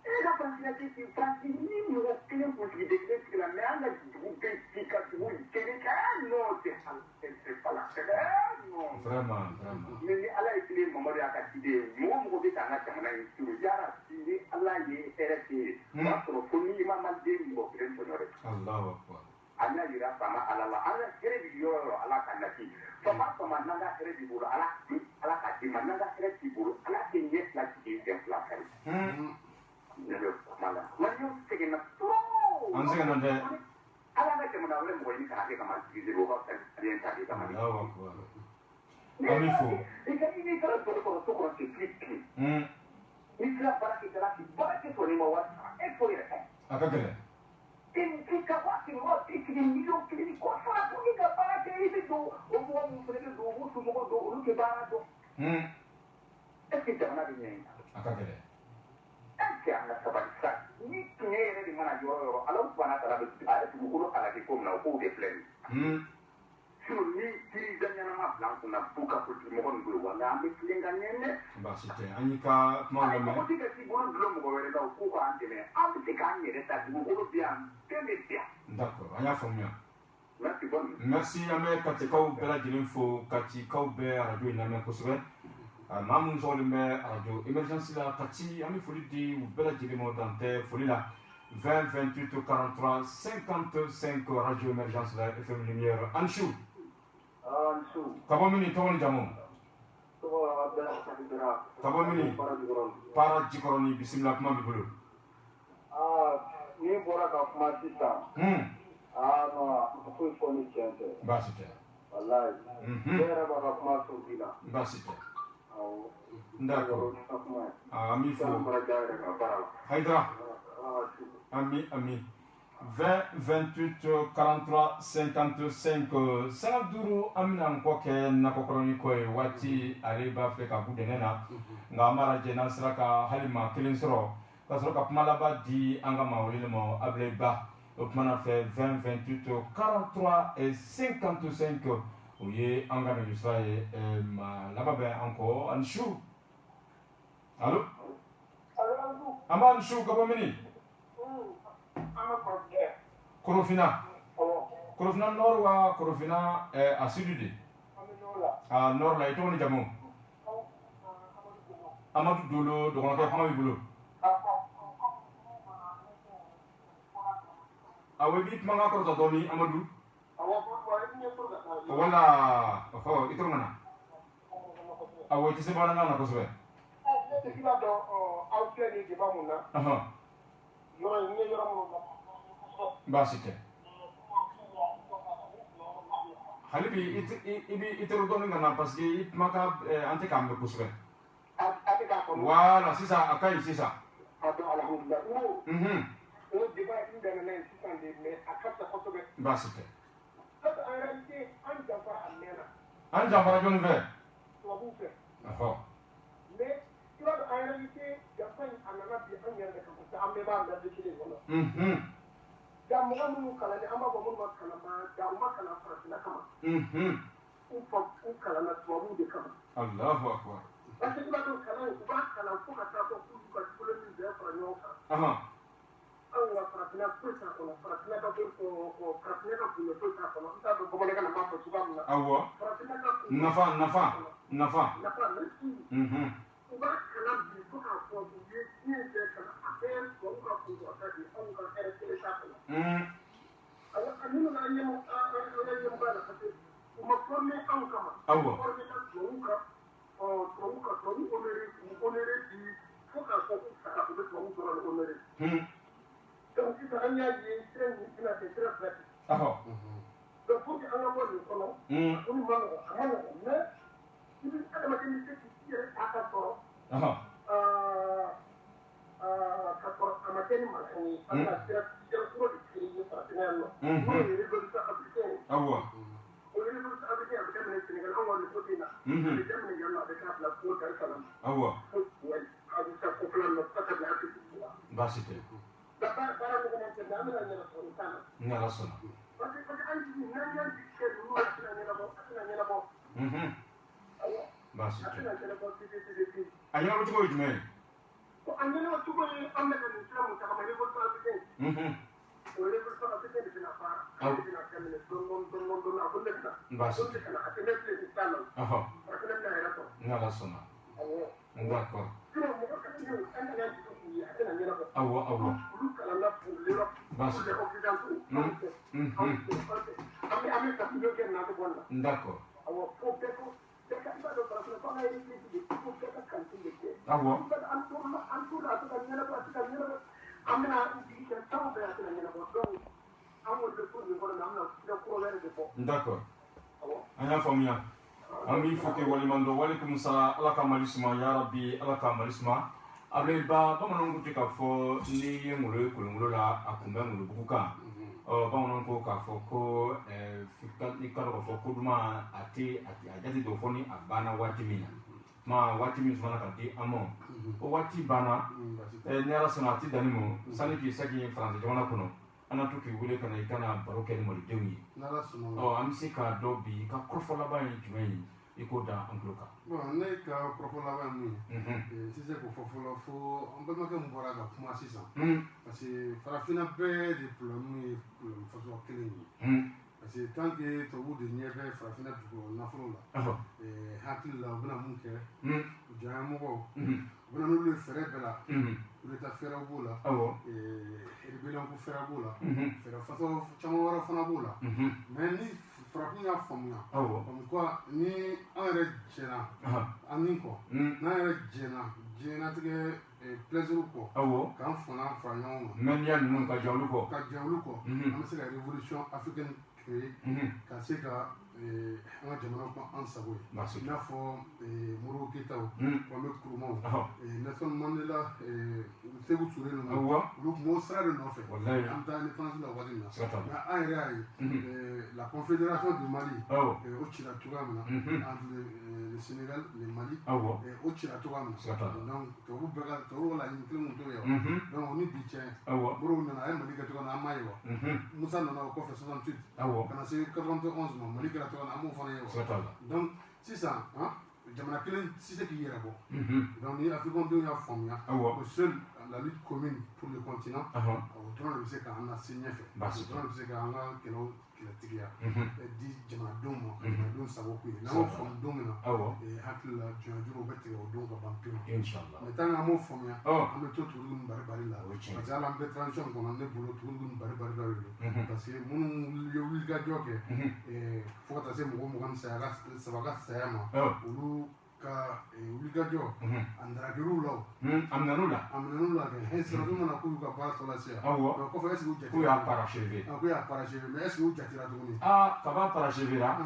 E ka faransi ni mɔgɔ kelen kuntigi de kelen sigi la mais an ka dugu bɛ ci ka dugu kelen kɛ non c'est pas la peine non. Vraiment. Mais ni ala ye tile Mamadu y'a ka ciden ye mɔgɔ bɛ k'an ka jamana in suru yala ni ala ye hɛrɛ kɛ ye o b'a sɔrɔ fo ni ma maliden mɔgɔ kelen tɔɲɔ dɛ. Alahu akbar. An y'a yira faama ala la an ka hɛrɛ bɛ yɔrɔ o yɔrɔ ala ka nati faama n'an ka hɛrɛ b'i bolo ala ka d'i ma n'an ka hɛrɛ t'i bolo ala tɛ ɲɛ fila jigin fɛn fila kari. Ne bɛ kuma la maliyɛnw sɛgɛnna trop. An sɛgɛnna dɛ. ala ka jamana wɛrɛ mɔgɔ ɲini kana kɛ ka Mali o ka fɛn ta de kama. Alahu akbar. An b'i fo. I taara dɔgɔtɔrɔso kɔnɔ c'est plus clean. N'i sera baarakɛdala k'i baara kɛ sɔrɔ n'i ma wari sara e fo yɛrɛ ka ɲi. A ka gɛlɛn. I ka waati mɔgɔ tɛ sigi miliyɔn kelen ni kɔ fara pour que ka baara kɛ i bɛ don o mɔgɔ minnu fana bɛ don u b'u somɔgɔw don olu tɛ baara dɔn. Est ce que jamana bɛ ɲɛ in na. A ka gɛlɛn. Est ce que an ka sabali sa ni tiɲɛ yɛrɛ de mana yɔrɔ o yɔrɔ ala subahana taala bɛ a ye dugukolo halaki ko min na o k'o de filɛ nin ye. Sinon ni dirigeant ɲɛnama bila an kunna f'u ka politique mɔgɔ ninnu bolo wala an bɛ tilen ka ɲɛ dɛ. Baasi tɛ an y'i ka kumaw lamɛn. Mɔgɔ tɛ ka s'i bolo dulon mɔgɔ wɛrɛ la o k'u k'an dɛmɛ an bɛ se k'an yɛrɛ ta dugukolo bɛ yan fɛn bɛ yan. D'accord an y'a faamuya. Merci bonne. Merci an bɛ Katikaw bɛɛ lajɛlen fo Katikaw bɛ radio in lamɛn kosɛbɛ. Maa minnu sɔgɔlen bɛ radio émergence la Kati an bɛ foli di u bɛɛ lajɛlen ma dan tɛ foli la 20 28 43 55 radio émergence la FM lumière Ansu. Ka bɔ mini tɔgɔ ni jamu? Ka bɔ mini? Para Jikɔrɔni bisimila kuma b'i bolo. N'i bɔra ka kuma sisan. Non foyi fɔ ni tiɲɛ tɛ. Baasi tɛ. Walayi. Ne yɛrɛ b'a ka kuma sɔn bi la. Baasi tɛ. Awɔ. D'accord. An b'i fo. Hayidara. Ami. 20 28 43 55 5 an bɛna n kɔ kɛ nakɔkɔrɔni ko ye waati ale b'a fɛ ka bɔ dɛnɛ na nka an b'a lajɛ n'an sera ka hali maa kelen sɔrɔ ka sɔrɔ ka kuma laban di an ka maa wele ma Abulayi Ba o kumana fɛ 20 28 43 55 o ye an ka nɛgɛjuru sira ye maa laban bɛ an kɔ ani su allo an b'a ni su ka bɔ mini. Korofina. Korofina Nord wa Korofina a sud de? A Nord la i tɔgɔ ni jamu? Amadu Dolo dɔgɔnɔkɛ kuma b'i bolo. Awɔ i b'i kumakan kɔrɔta dɔɔni Amadu. Wala i tɔgɔ na. Awɔ i tɛ se bamanankan na kosɛbɛ. I b'a dɔn aw filɛ nin débat mun na. Yɔrɔ in n ye yɔrɔ minnu fɔ. Baasi tɛ. Hali bi i tɛ dɔɔni ka na parce que i kumakan an tɛ k'an mɛn kosɛbɛ. A tɛ k'a faamu. Voilà sisan a ka ɲi sisan. A dɔn alhamdulilah. O débat in daminɛ yen sisan de mais a ka fisa kosɛbɛ. Baasi tɛ. Parce que en réalité an janfara a mɛnna. An janfara jɔnni fɛ? Tubabuw fɛ. Mais i b'a dɔn en réalité janfa in a nana bi an yɛrɛ de kan parce que an bɛɛ b'a mɛn kelen kɔnɔ. Da mɔgɔ minnu kalanni an b'a fɔ minnu ma kalan da u ma kalan farafinna kama. U kalanna tubabuw de kama. Alahu akbar. Parce que i b'a dɔn kalan u b'a kalan fo ka taa fɔ k'u ka bolo ni bɛɛ fara ɲɔgɔn kan. farafinna foyi t'a kɔnɔ farafinna ka farafinna ka kunbɛ foyi t'a kɔnɔ n t'a dɔn bamanankan na n b'a fɔ cogoya min na awɔ farafinna ka kunbɛ nafa merci u b'a kalan bi fo k'a fɔ u ye diɲɛ bɛɛ kalan a bɛɛ tubabu ka kunjɔta de anw ka RTL t'a kɔnɔ awɔ ani nana ɲɛmɔgɔya la parce que u ma former anw kama awɔ former ka tubabu honoré di fo k'a fɔ k'u sara u bɛ tubabu dɔrɔn de honoré donc sisan an y'a ye sira in bɛna kɛ sira fila de donc pour que an ka bɔ nin kɔnɔ o ma nɔgɔn a ma nɔgɔn mais i bɛ adamaden bɛ se k'i yɛrɛ ta ka sɔrɔ ka sɔrɔ a ma kɛ ni mankan ye an bɛna sira kuro de créer farafinna yan nɔ n'o ye révolution africaine ye awɔ o révolution africaine a bɛ daminɛ Sénégal anw ka nin côté in na a bɛ daminɛ yan nɔ a bɛ k'a bila fo Dar es Salaam awɔ fo Kuwait a bɛ taa fo fila nɔ fo ka taa bila Afrique du Nord baasi tɛ baara ɲɔgɔn tɛ mais an bɛna ɲɛnabɔ o t'a la ni ala sɔnna parce que an jigi n'an y'an jigi kɛ ninnu a tɛna ɲɛnabɔ awɔ baasi a tɛ tɛna ɲɛnabɔ fiyewu a ɲɛnabɔ cogo ye jumɛn ye a ɲɛnabɔ cogo ye an bɛ ka nin sira mun tagama révolution africaine o révolution africaine de bɛna baara ale bɛna daminɛ dɔɔnin a ko ne bɛna baasi o de ka na a tɛ ne filɛ nin t'a la a tɛ ne bɛna yɛrɛ sɔrɔ ni ala sɔnna awɔ d'accord sinon mɔgɔ ka tigi an kana jigi k'u ye a tɛna ɲɛnabɔ awɔ olu kalanna pour l'Europe pour les occidentaux an bɛ ka studio kɛ nin na a tɛ bɔ nin na d'accord awɔ fo bɛɛ ko bɛɛ ka i b'a dɔn farafinna ko an ka république de fo bɛɛ ka kantin de kɛ awɔ an tora a tɛ ka ɲɛnabɔ an bɛna jigi kɛ fɛn o fɛn a tɛna ɲɛnabɔ donc an b'o de fɔ nin kɔnɔ na an bɛna sira kura wɛrɛ de fɔ d'accord awɔ an y'a faamuya an b'i fo k'i waleɲuman dɔn walekum salam ala ka mali suma yarabi ala ka mali suma abdeliba bamananw ko ten k'a fɔ n'i ye ngolo ye kolongolo la a kun bɛ ngolobugu kan bamananw ko k'a fɔ ko i ka dɔn k'a fɔ ko duman a jate dɔn fɔ ni a banna waati min na waati min sɔnna ka di an ma o waati banna ni ala sɔnna a ti danni ma sani k'i segi faransi jamana kɔnɔ an na to k'i wele ka na i kana baro kɛ ni malidenw ye an bɛ se k'a dɔn bi ka kɔrɔfɔ laban ye jumɛn ye i k'o da an tulo kan. bon ne ka kɔrɔfɔ laban ye mun ye ti se k'o fɔ fɔlɔ fo an balimakɛ min bɔra ka kuma sisan parce que farafinna bɛɛ de problème ye problème façon kelen ye parce que tant que tubabu de ɲɛ bɛ farafinna dugu nafolo la hakili la u bɛna mun kɛ janya mɔgɔw u bɛna n'olu ye fɛɛrɛ bɛɛ la état fɛɛrɛw b'o la rébellion ko fɛɛrɛ b'o la fɛɛrɛ façon caman wɛrɛ fana b'o la mais ni farafin y'a faamuya comme quoi ni an yɛrɛ jɛna an ni kɔ n'an yɛrɛ jɛna diɲɛlatigɛ plaisir kɔ k'an fana fara ɲɔgɔn kan mɛniya ninnu ka jan olu kɔ an bɛ se ka révolution africaine créer ka se ka an ka jamana kɔ an sago ye i n'a fɔ Modibo Keyita Kwame Nkrumah Nelson Mandela Sékou Touré ninnu olu tun b'o sira de nɔfɛ an bɛ taa indépendance la waati min na mais an yɛrɛ y'a ye la confédération du Mali o cira cogoya min na entre le Sénégal le Mali o cira cogoya min na donc tubabu ka laɲini kelen kun t'o ye wa donc o ni bi cɛ Modibo nana a ye Mali kɛ cogoya min na an m'a ye wa Musa nana o kɔfɛ 68 ka na se 91 ma Mali kɛra cogoya min na an m'o fana ye wa donc sisan jamana kelen si se k'i yɛrɛ bɔ donc ni africain y'a faamuya o seul la lutte commune pour le continent o dɔrɔn de bɛ se k'an lase ɲɛfɛ o dɔrɔn de bɛ se k'an ka kɛlɛw kɛlɛtigiya di jamanadenw ma ka jamanadenw sago k'u ye n'an y'o faamu don min na hakili la jɔnjuru bɛ tigɛ o don ka ban pewu mais tant qu'an m'o faamuya an bɛ to turudu ni bari la parce que hali an bɛ transition kɔnɔ ne bolo turudu ni bari dɔ de don parce que minnu ye wulikajɔ kɛ fo ka taa se mɔgɔ 23 ka saya ma olu ka wulikajɔ a ndarakɛr'u la a minɛn'u la kɛ siratu mana k'u y'u ka baara tɔ lase yan mais kɔfɛ est ce que u jatera k'u y'a parachevé mais est ce que u jatera tuguni kaba parachevé la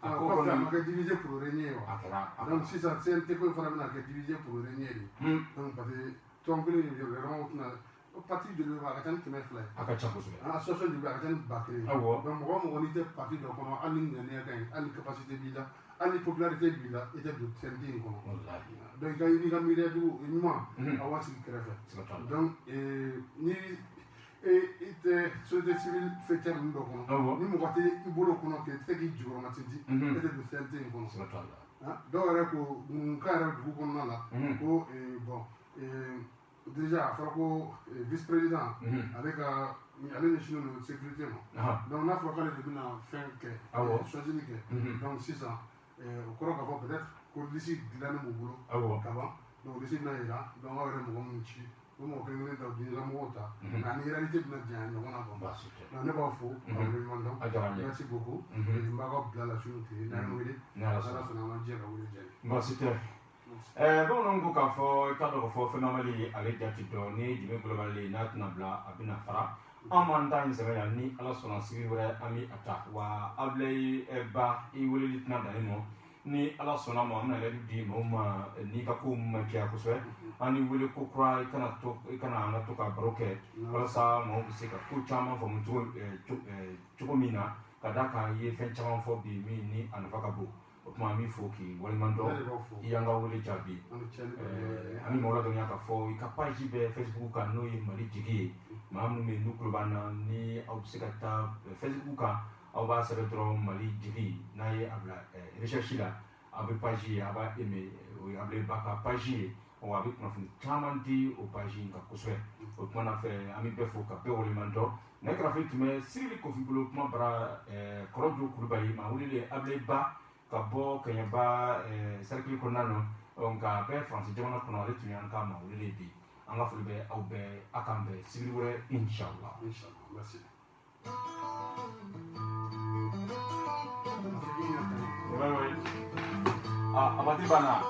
kɔfɛ a ma kɛ divisé pour régner wa donc sisan CNT ko in fana bɛna kɛ divisé pour régner de donc parce que tɔn kelen de bɛ vraiment u tɛna parti joli bɛ a ka ca ni 100 fila ye a ka ca kosɛbɛ association joli bɛ a ka ca ni 1000 ye donc mɔgɔ o mɔgɔ n'i tɛ parti dɔ kɔnɔ hali ni ŋaniya ka ɲi hali ni capacité b'i la hali ni popularité b'i la i tɛ don CNT in kɔnɔ donc i ka miiriya jugu ɲuman a b'a sigi kɛrɛfɛ donc ni i tɛ société civile fêtière ninnu dɔ kɔnɔ ni mɔgɔ tɛ i bolo kɔnɔ k'i tɛ k'i jukɔrɔma tinti e tɛ don CNT in kɔnɔ dɔw yɛrɛ ko numukan yɛrɛ dugu kɔnɔna la ko bon déjà, il faut que le vice-président, avec les chinois de sécurité, donc on a fait que les fin que choisir donc 6 ans, au cours qu'avant peut-être, pour d'ici de l'année au boulot, avant, donc d'ici là, donc on va avoir un petit. Comme on peut nous dire dans mon temps, mais en réalité, on a dit on a compris. On n'est pas faux, merci beaucoup. Je vais vous la bon, on go ka fo cadre fo phénomène avec Jatido ni du global na tunabla abina fara amanda ni sema ni ala sona sigi wala ami ata wa ablay ba I wuli litna dalimo ni ala sona mo na le di mo ma ni ka ko ma kia ko so ani wuli ko kra kana to kana na to ka broke wala sa mo bi se ka ko chama fo mu to mina kada ka ye fen chama fo bi mi ni anafaka bu kuma mi fo ki walimando yanga wuli jabi ani mo la donya ka fo ka page be Facebook ka no yi mari jigi mamu me nuklo bana ni au sekata Facebook ka au ba se retro mari jigi na ye abla recherche la abe page aba eme o able baka page o abe kuna fun chamanti o page ka kuswe o kuma na fe ami be fo ka be walimando na graphique me siri ko fi bulu kuma bara korojo kulubali ma wuli le able ba kabo kenyaba cercle konano onka be France jamana kono le tunyan ka ma wele bi anga fulbe au be akambe sibiwure inshallah merci abati bana